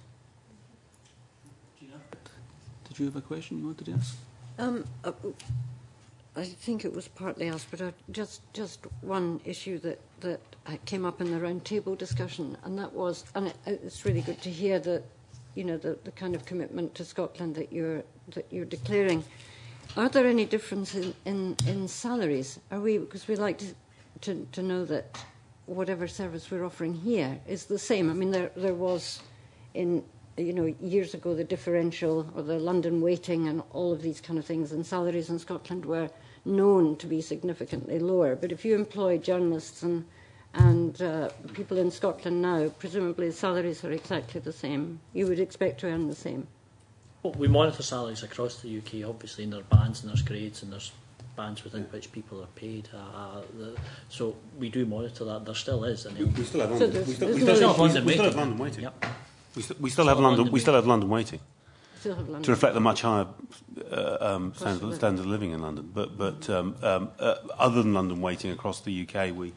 [SPEAKER 1] Gina, did you have a question you wanted to ask?
[SPEAKER 11] I think it was partly asked, but just one issue that came up in the roundtable discussion, and that was, and it's really good to hear that, you know, the kind of commitment to Scotland that you're declaring. Are there any differences in salaries? Because we like to know that whatever service we're offering here is the same. I mean, there was years ago the differential or the London waiting and all of these kind of things, and salaries in Scotland were known to be significantly lower. But if you employ journalists and people in Scotland now, presumably the salaries are exactly the same. You would expect to earn the same.
[SPEAKER 6] Well, we monitor salaries across the UK, obviously, and there are bands and there's grades and there's bands within which people are paid. So we do monitor that. There still is.
[SPEAKER 2] We still have London waiting.
[SPEAKER 6] Yep.
[SPEAKER 2] We still have London waiting. To reflect the much higher standard of living in London, but other than London waiting across the UK, I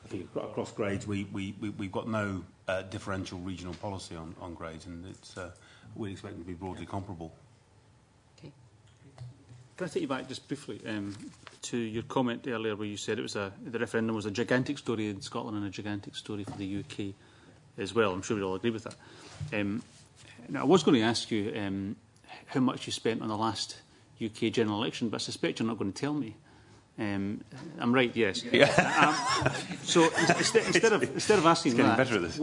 [SPEAKER 2] think across grades we've got no differential regional policy on grades, and we expect them to be broadly comparable.
[SPEAKER 11] Okay.
[SPEAKER 1] Can I take you back just briefly to your comment earlier where you said the referendum was a gigantic story in Scotland and a gigantic story for the UK as well. I'm sure we'd all agree with that. Now, I was going to ask you how much you spent on the last UK general election, but I suspect you're not going to tell me. I'm right, yes. So instead of asking that,
[SPEAKER 2] better at this.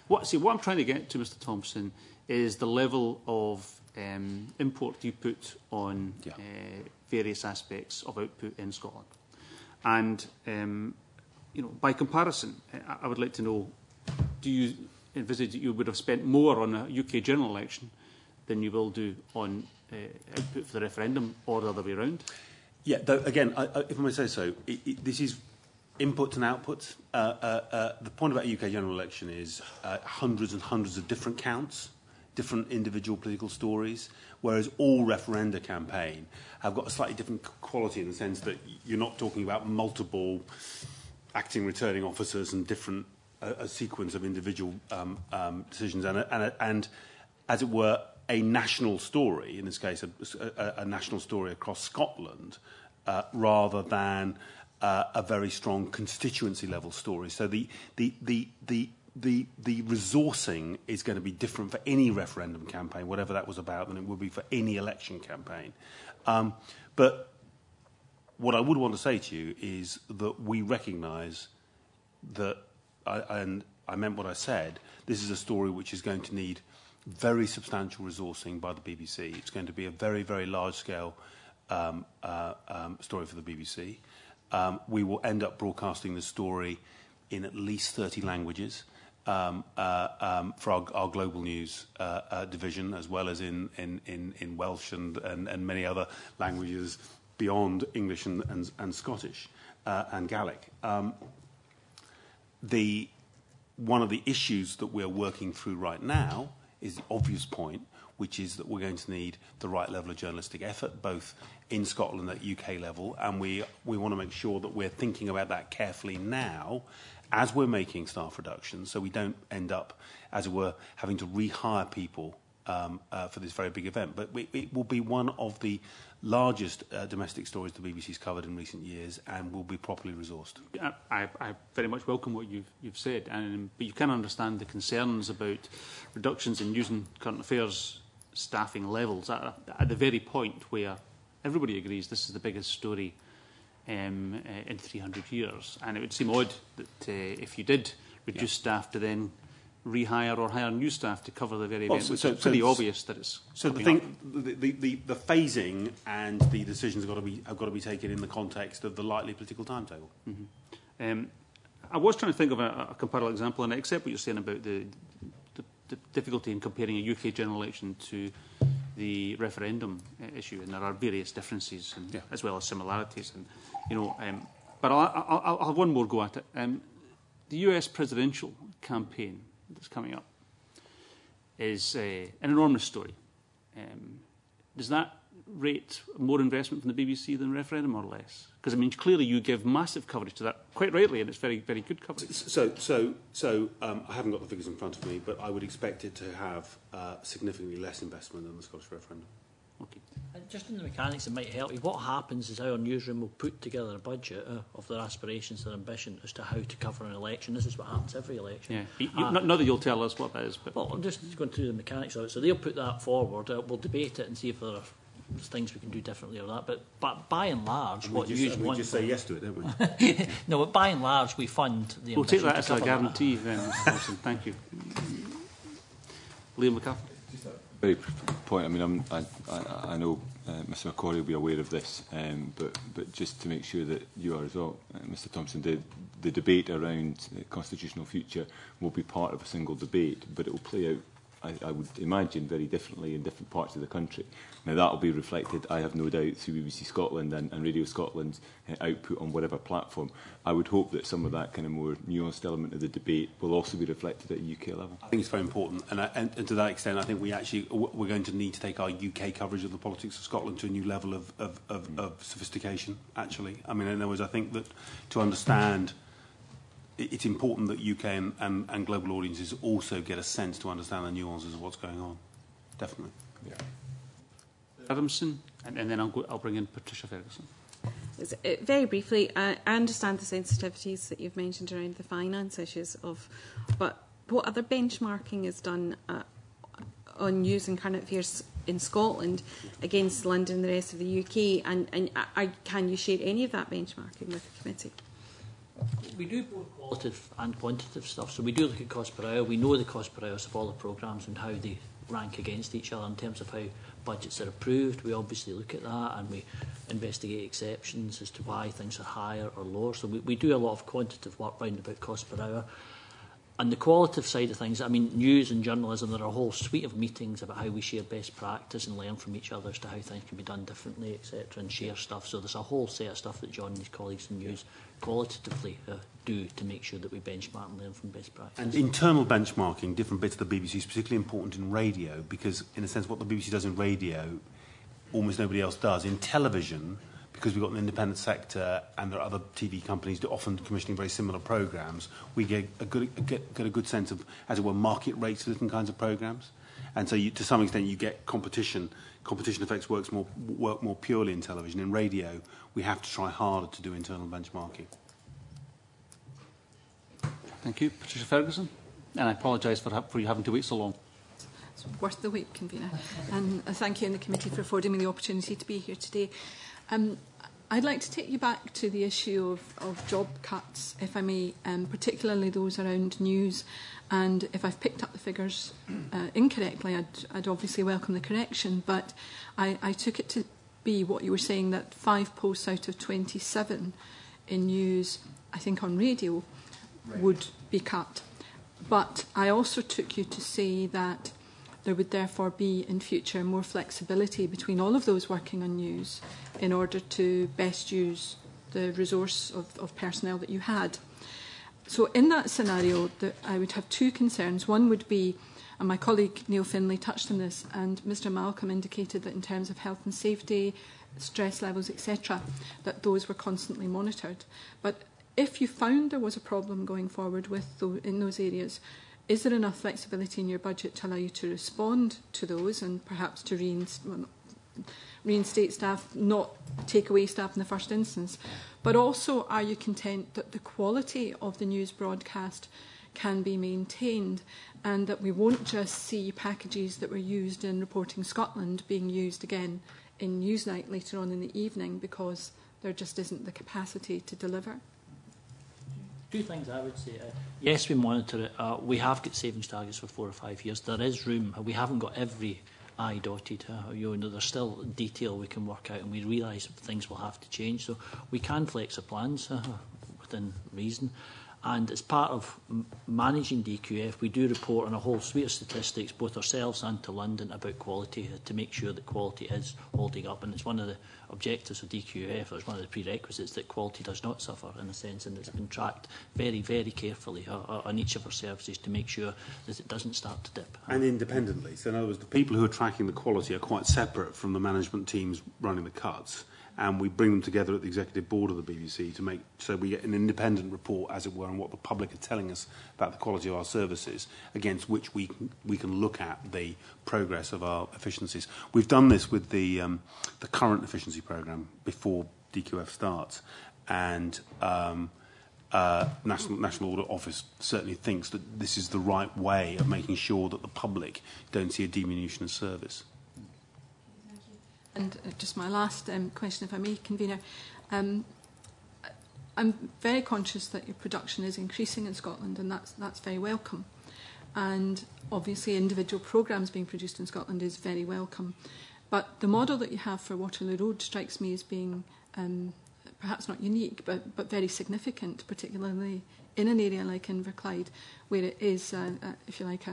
[SPEAKER 1] What I'm trying to get to, Mr. Thompson, is the level of import you put on various aspects of output in Scotland, and by comparison, I would like to know: do you envisage that you would have spent more on a UK general election than you will do on output for the referendum, or the other way around?
[SPEAKER 2] Yeah, though, again, if I may say so, this is inputs and outputs. The point about a UK general election is hundreds and hundreds of different counts, different individual political stories, whereas all referenda campaign have got a slightly different quality in the sense that you're not talking about multiple acting returning officers and different a sequence of individual decisions and, as it were, a national story, in this case a national story across Scotland, rather than a very strong constituency level story. So the resourcing is going to be different for any referendum campaign, whatever that was about, than it would be for any election campaign. But what I would want to say to you is that we recognise that, and I meant what I said, this is a story which is going to need very substantial resourcing by the BBC. It's going to be a very, very large-scale story for the BBC. We will end up broadcasting the story in at least 30 languages for our global news division, as well as in Welsh and many other languages beyond English and Scottish and Gaelic. One of the issues that we're working through right now is the obvious point, which is that we're going to need the right level of journalistic effort, both in Scotland at UK level, and we want to make sure that we're thinking about that carefully now as we're making staff reductions, so we don't end up, as it were, having to rehire people for this very big event. But it will be one of the largest domestic stories the BBC's covered in recent years, and will be properly resourced.
[SPEAKER 1] I very much welcome what you've said, but you can understand the concerns about reductions in news and current affairs staffing levels at the very point where everybody agrees this is the biggest story in 300 years. And it would seem odd that if you did reduce staff to then rehire or hire new staff to cover the very event. It's pretty obvious that it's
[SPEAKER 2] so the phasing and the decisions have got to be taken in the context of the likely political timetable.
[SPEAKER 1] Mm-hmm. I was trying to think of a comparable example, and I accept what you're saying about the difficulty in comparing a UK general election to the referendum issue, and there are various differences as well as similarities, and but I'll have one more go at it. The US presidential campaign that's coming up is an enormous story. Does that rate more investment from the BBC than referendum, or less? Because I mean, clearly you give massive coverage to that, quite rightly, and it's very, very good coverage.
[SPEAKER 2] So I haven't got the figures in front of me, but I would expect it to have significantly less investment than the Scottish referendum.
[SPEAKER 1] Okay.
[SPEAKER 6] And just in the mechanics, it might help you. What happens is our newsroom will put together a budget of their aspirations, their ambition as to how to cover an election. This is what happens every election.
[SPEAKER 1] Yeah. Not that you'll tell us what that is, but
[SPEAKER 6] well, I'm just going through the mechanics of it. So they'll put that forward. We'll debate it and see if there are things we can do differently or that. But by and large, what you want...
[SPEAKER 2] We just say yes to it, don't we?
[SPEAKER 6] No, but by and large, we fund the
[SPEAKER 1] we'll
[SPEAKER 6] ambition.
[SPEAKER 1] We'll take that as a guarantee then, Mr. Thompson. Thank you. Liam McCarthy.
[SPEAKER 10] Very point. I mean, I know Mr. McCorry will be aware of this, but just to make sure that you are as well, Mr. Thompson, the debate around the constitutional future will be part of a single debate, but it will play out, I would imagine, very differently in different parts of the country. Now, that will be reflected, I have no doubt, through BBC Scotland and Radio Scotland's output on whatever platform. I would hope that some of that kind of more nuanced element of the debate will also be reflected at a UK level.
[SPEAKER 2] I think it's very important, and to that extent, I think we're going to need to take our UK coverage of the politics of Scotland to a new level of sophistication, actually. I mean, in other words, I think that to understand... It's important that UK and global audiences also get a sense to understand the nuances of what's going on. Definitely. Yeah.
[SPEAKER 1] Adamson, and then I'll bring in Patricia Ferguson.
[SPEAKER 7] Very briefly, I understand the sensitivities that you've mentioned around the finance issues but what other benchmarking is done on news and current affairs in Scotland against London and the rest of the UK, and can you share any of that benchmarking with the committee?
[SPEAKER 6] We do both qualitative and quantitative stuff. So we do look at cost per hour. We know the cost per hour of all the programmes and how they rank against each other in terms of how budgets are approved. We obviously look at that, and we investigate exceptions as to why things are higher or lower. So we do a lot of quantitative work round about cost per hour. And the qualitative side of things, I mean, news and journalism, there are a whole suite of meetings about how we share best practice and learn from each other as to how things can be done differently, etc., and share stuff. So there's a whole set of stuff that John and his colleagues in news qualitatively do to make sure that we benchmark and learn from best practice.
[SPEAKER 2] And internal benchmarking, different bits of the BBC is particularly important in radio, because in a sense what the BBC does in radio, almost nobody else does. In television, because we've got an independent sector and there are other TV companies that often commissioning very similar programmes, we get a good sense of, as it were, market rates for different kinds of programmes. And so to some extent you get competition competition effects work more purely in television. In radio, we have to try harder to do internal benchmarking.
[SPEAKER 1] Thank you. Patricia Ferguson. And I apologise for you having to wait so long.
[SPEAKER 13] It's worth the wait, convener. And thank you and the committee for affording me the opportunity to be here today. I'd like to take you back to the issue of job cuts, if I may, particularly those around news. And if I've picked up the figures incorrectly, I'd obviously welcome the correction. But I took it to be what you were saying, that 5 posts out of 27 in news, I think on radio, would be cut. But I also took you to say that there would therefore be in future more flexibility between all of those working on news in order to best use the resource of personnel that you had. So in that scenario, I would have 2 concerns. One would be, and my colleague Neil Finlay touched on this, and Mr Malcolm indicated that in terms of health and safety, stress levels, etc., that those were constantly monitored. But if you found there was a problem going forward in those areas, is there enough flexibility in your budget to allow you to respond to those and perhaps to reinstate staff, not take away staff in the first instance? But also, are you content that the quality of the news broadcast can be maintained and that we won't just see packages that were used in Reporting Scotland being used again in Newsnight later on in the evening because there just isn't the capacity to deliver?
[SPEAKER 6] 2 things I would say. Yes, we monitor it. We have got savings targets for 4 or 5 years. There is room. We haven't got every I dotted. There's still detail we can work out, and we realise things will have to change. So we can flex our plans within reason. And as part of managing DQF, we do report on a whole suite of statistics, both ourselves and to London, about quality, to make sure that quality is holding up. And it's one of the objectives of DQF, or it's one of the prerequisites, that quality does not suffer, in a sense, and it's been tracked very, very carefully on each of our services to make sure that it doesn't start to dip.
[SPEAKER 2] And independently. So in other words, the people who are tracking the quality are quite separate from the management teams running the cuts. And we bring them together at the executive board of the BBC to make so we get an independent report, as it were, on what the public are telling us about the quality of our services, against which we can look at the progress of our efficiencies. We've done this with the current efficiency programme before DQF starts, and National Audit Office certainly thinks that this is the right way of making sure that the public don't see a diminution of service.
[SPEAKER 13] And just my last question, if I may, convener. I'm very conscious that your production is increasing in Scotland, and that's very welcome. And obviously, individual programmes being produced in Scotland is very welcome. But the model that you have for Waterloo Road strikes me as being perhaps not unique, but very significant, particularly in an area like Inverclyde, where it is, if you like,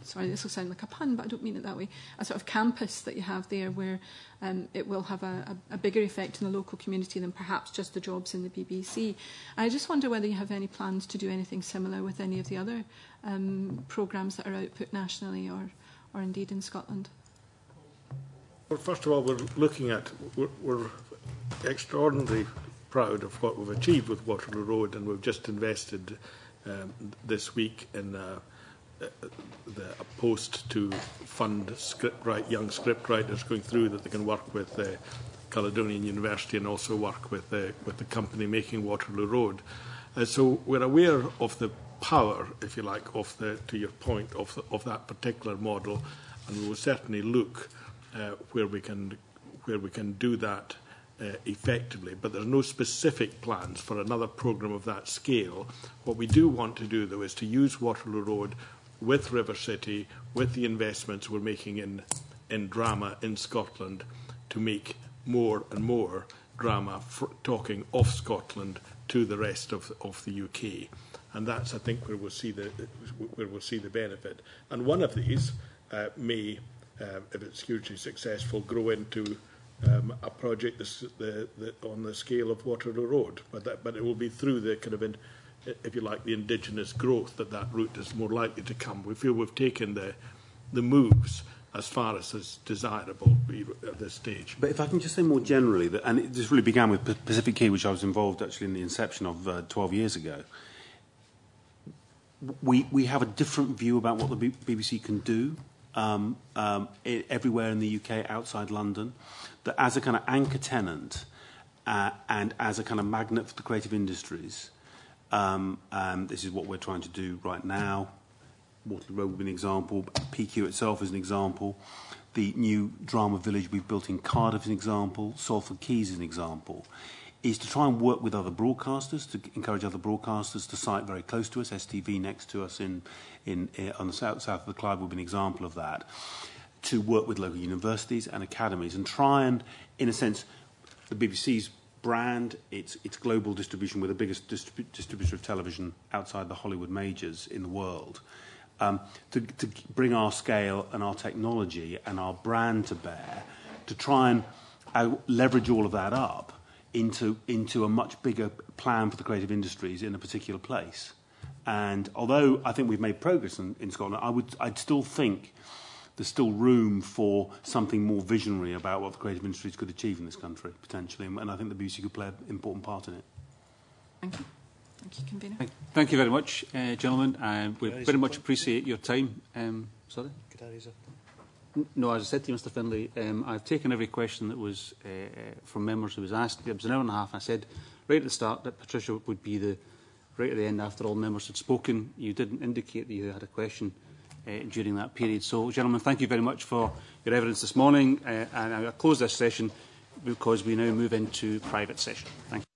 [SPEAKER 13] sorry, this will sound like a pun, but I don't mean it that way, a sort of campus that you have there where it will have a bigger effect in the local community than perhaps just the jobs in the BBC. I just wonder whether you have any plans to do anything similar with any of the other programmes that are output nationally or indeed in Scotland.
[SPEAKER 3] Well, first of all, we're extraordinarily proud of what we've achieved with Waterloo Road, and we've just invested this week in a post to fund young scriptwriters going through, that they can work with Caledonian University and also work with the company making Waterloo Road. So we're aware of the power, if you like, to your point, of that particular model, and we will certainly look where we can do that effectively. But there's no specific plans for another programme of that scale. What we do want to do, though, is to use Waterloo Road with River City, with the investments we're making in drama in Scotland, to make more and more drama talking off Scotland to the rest of the UK. And that's, I think, where we'll see the benefit. And one of these may, if it's hugely successful, grow into a project on the scale of Waterloo Road. But it will be through the kind of, if you like, the indigenous growth that route is more likely to come. We feel we've taken the moves as far as is desirable at this stage.
[SPEAKER 2] But if I can just say more generally, and this really began with Pacific Key, which I was involved actually in the inception of 12 years ago, we have a different view about what the BBC can do everywhere in the UK outside London, that as a kind of anchor tenant and as a kind of magnet for the creative industries, this is what we're trying to do right now. Waterloo Road would be an example. PQ itself is an example. The new drama village we've built in Cardiff is an example. Salford Quays is an example. Is to try and work with other broadcasters, to encourage other broadcasters to site very close to us. STV next to us on the south of the Clyde would be an example of that. To work with local universities and academies and try and, in a sense, the BBC's brand, its global distribution, we're the biggest distributor of television outside the Hollywood majors in the world, to bring our scale and our technology and our brand to bear, to try and leverage all of that up into a much bigger plan for the creative industries in a particular place. And although I think we've made progress in Scotland, I'd still think there's still room for something more visionary about what the creative industries could achieve in this country, potentially. And I think the BBC could play an important part in it.
[SPEAKER 13] Thank you. Thank you, Convener.
[SPEAKER 1] Thank you very much, gentlemen. We very much appreciate your time. Sorry?
[SPEAKER 9] Could I raise a...
[SPEAKER 1] No, as I said to you, Mr Finlay, I've taken every question that was from members who was asked. It was an hour and a half. I said right at the start that Patricia would be right at the end after all members had spoken. You didn't indicate that you had a question during that period. So, gentlemen, thank you very much for your evidence this morning. And I'll close this session because we now move into private session. Thank you.